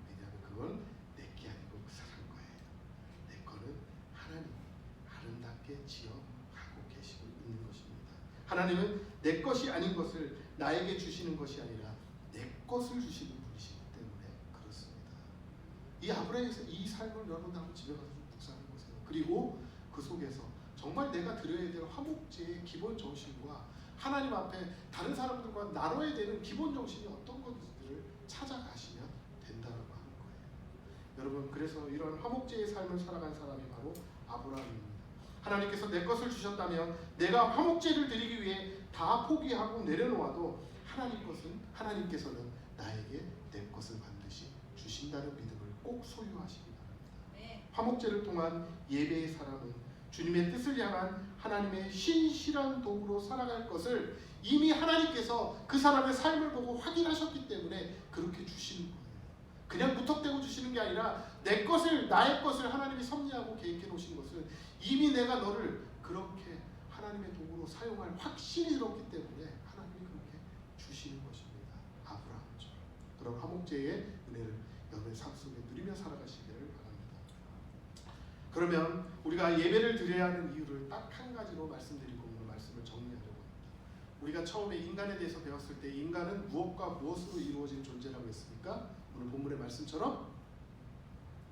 왜냐하면 그건 내 게 아니고 그 사람 거예요. 내 거는 하나님이 아름답게 지어가고 계시고 있는 것입니다. 하나님은 내 것이 아닌 것을 나에게 주시는 것이 아니라 내 것을 주시는 분이시기 때문에 그렇습니다. 이 아브라함의 이 삶을 여러분 한번 집에 가서 좀 묵상해 보세요. 그리고 그 속에서 정말 내가 드려야 될 화목제의 기본 정신과 하나님 앞에 다른 사람들과 나눠야 되는 기본 정신이 어떤 것들을 찾아가시면 된다고 하는 거예요. 여러분 그래서 이런 화목제의 삶을 살아간 사람이 바로 아브라함입니다. 하나님께서 내 것을 주셨다면 내가 화목제를 드리기 위해 다 포기하고 내려놓아도 하나님께서는 나에게 내 것을 반드시 주신다는 믿음을 꼭 소유하시기 바랍니다. 화목제를 통한 예배의 사람은 주님의 뜻을 향한 하나님의 신실한 도구로 살아갈 것을 이미 하나님께서 그 사람의 삶을 보고 확인하셨기 때문에 그렇게 주시는 거예요. 그냥 무턱대고 주시는 게 아니라 내 것을 나의 것을 하나님이 섭리하고 계획해 놓으신 것을 이미 내가 너를 그렇게 하나님의 도구로 사용할 확신이 들었기 때문에 하나님이 그렇게 주시는 것입니다. 아브라함처럼. 그런 화목제의 은혜를 여러분의 삶 속에 누리며 살아가시기를 바랍니다. 그러면 우리가 예배를 드려야 하는 이유를 딱 한 가지로 말씀드리고 오늘 말씀을 정리하려고 합니다. 우리가 처음에 인간에 대해서 배웠을 때 인간은 무엇과 무엇으로 이루어진 존재라고 했습니까? 오늘 본문의 말씀처럼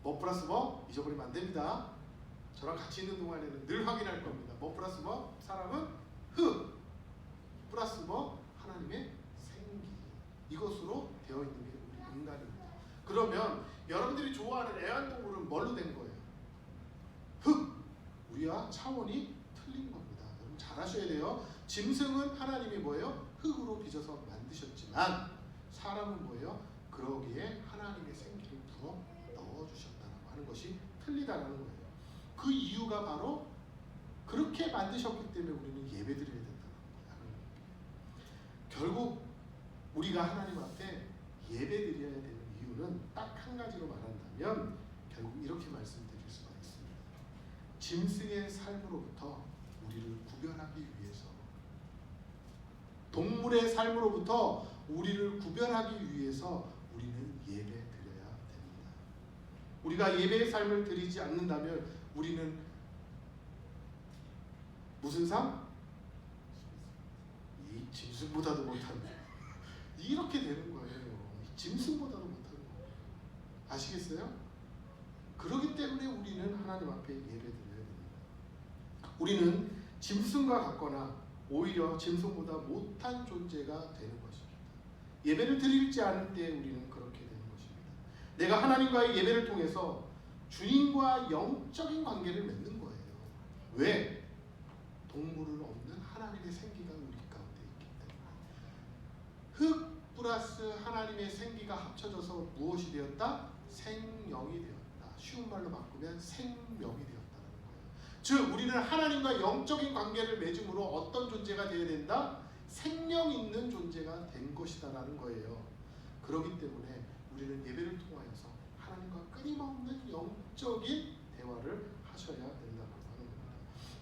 뭐 플러스 뭐 잊어버리면 안 됩니다. 저랑 같이 있는 동안에는 늘 확인할 겁니다. 뭐 플러스 뭐 사람은 흙 플러스 뭐 하나님의 생기 이것으로 되어 있는 게 우리 인간입니다. 그러면 여러분들이 좋아하는 애완동물은 뭘로 된 거예요? 흙! 우리와 차원이 틀린 겁니다. 여러분 잘 아셔야 돼요. 짐승은 하나님이 뭐예요? 흙으로 빚어서 만드셨지만 사람은 뭐예요? 그러기에 하나님의 생기를 부어 넣어주셨다라고 하는 것이 틀리다라는 거예요. 그 이유가 바로 그렇게 만드셨기 때문에 우리는 예배드려야 된다는 거예요. 결국 우리가 하나님 앞에 예배드려야 되는 이유는 딱 한 가지로 말한다면 결국 이렇게 말씀드릴 수가 있습니다. 짐승의 삶으로부터 우리를 구별하기 위해서 동물의 삶으로부터 우리를 구별하기 위해서 우리는 예배드려야 됩니다. 우리가 예배의 삶을 드리지 않는다면 우리는 무슨 삶? 이 짐승보다도 못한다. 이렇게 되는 거예요. 짐승보다도 못하는 거예요. 아시겠어요? 그렇기 때문에 우리는 하나님 앞에 예배드려야 됩니다. 우리는 짐승과 같거나 오히려 짐승보다 못한 존재가 되는 것입니다. 예배를 드리지 않을 때 우리는 그렇게 되는 것입니다. 내가 하나님과의 예배를 통해서 주님과 영적인 관계를 맺는 거예요. 왜? 동물을 없는 하나님의 생기가 우리 가운데 있기 때문에. 흙 플러스 하나님의 생기가 합쳐져서 무엇이 되었다? 생명이 되었다. 쉬운 말로 바꾸면 생명이 되었다는 거예요. 즉 우리는 하나님과 영적인 관계를 맺음으로 어떤 존재가 되어야 된다? 생명 있는 존재가 된 것이다라는 거예요. 그렇기 때문에 우리는 예배를 통하여서 하나님과 끊임없는 영적인 대화를 하셔야 된다고 하는 겁니다.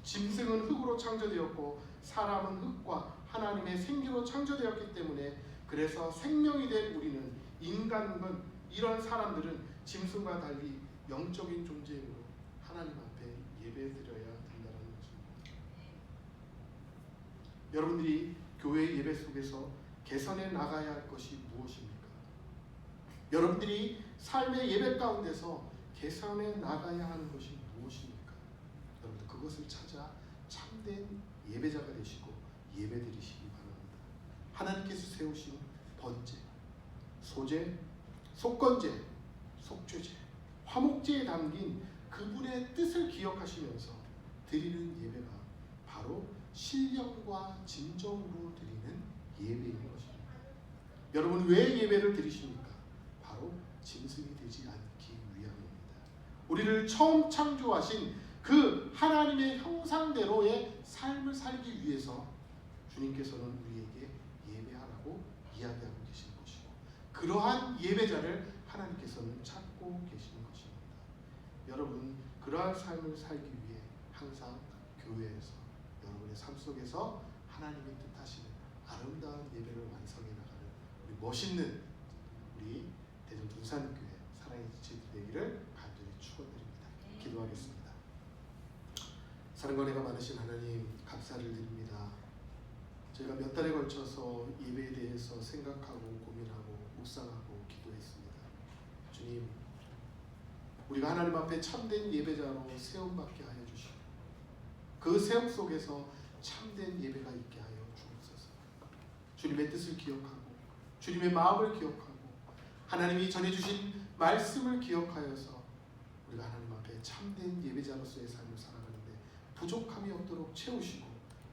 짐승은 흙으로 창조되었고 사람은 흙과 하나님의 생기로 창조되었기 때문에 그래서 생명이 된 우리는 인간은 이런 사람들은 짐승과 달리 영적인 존재이므로 하나님 앞에 예배드려야 된다는 것입니다. 여러분들이 교회 예배 속에서 개선해 나가야 할 것이 무엇입니까? 여러분들이 삶의 예배 가운데서 개선해 나가야 하는 것이 무엇입니까? 여러분들 그것을 찾아 참된 예배자가 되시고 예배드리시기 바랍니다. 하나님께서 세우신 번제, 소제, 속건제, 속죄제, 화목제에 담긴 그분의 뜻을 기억하시면서 드리는 예배가 바로 신령과 진정으로 드리는 예배인 것입니다. 여러분 왜 예배를 드리십니까? 바로 짐승이 되지 않기 위함입니다. 우리를 처음 창조하신 그 하나님의 형상대로의 삶을 살기 위해서 주님께서는 우리에게 예배하라고 이야기하고 계신 것이고 그러한 예배자를 하나님께서는 찾고 계시는 것입니다. 여러분 그러한 삶을 살기 위해 항상 교회에서 여러분의 삶 속에서 하나님의 뜻하시는 아름다운 예배를 완성해 나가는 우리 멋있는 우리 대전 둔산교회 사랑의 지체 되기를 간절히 축원드립니다. 기도하겠습니다. 사랑과 은혜가 많으신 하나님 감사를 드립니다. 저희가 몇 달에 걸쳐서 예배에 대해서 생각하고 고민하고 묵상하고 기도했습니다. 주님, 우리가 하나님 앞에 참된 예배자로 세움받게 하여 주시고 그 세움 속에서 참된 예배가 있게 하여 주옵소서. 주님의 뜻을 기억하고 주님의 마음을 기억하고 하나님이 전해주신 말씀을 기억하여서 우리가 하나님 앞에 참된 예배자로서의 삶을 살아가는데 부족함이 없도록 채우시고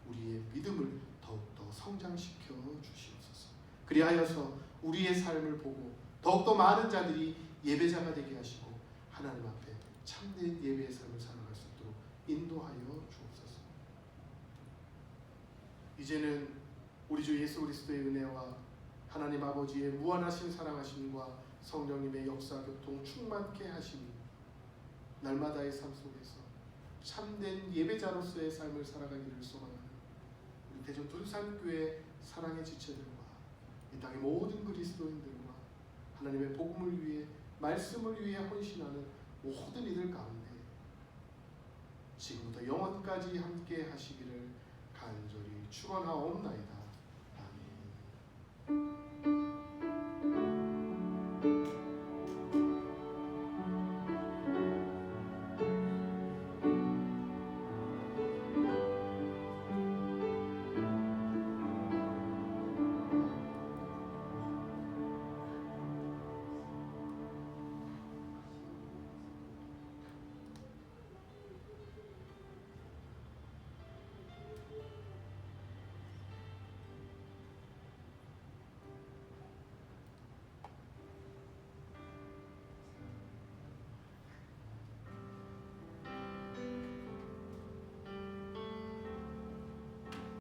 우리의 믿음을 더욱더 성장시켜 주시옵소서. 그리하여서 우리의 삶을 보고 더욱더 많은 자들이 예배자가 되게 하시고 하나님 앞에 참된 예배의 삶을 살아갈 수 있도록 인도하여 주옵소서. 이제는 우리 주 예수 그리스도의 은혜와 하나님 아버지의 무한하신 사랑하심과 성령님의 역사 교통 충만케 하심이 날마다의 삶 속에서 참된 예배자로서의 삶을 살아가기를 소망하는 우리 대전 둔산교회 사랑의 지체들과 이 땅의 모든 그리스도인들과 하나님의 복음을 위해 말씀을 위해 헌신하는 모든 이들 가운데 지금부터 영원까지 함께 하시기를 간절히 축원하옵나이다. 아멘.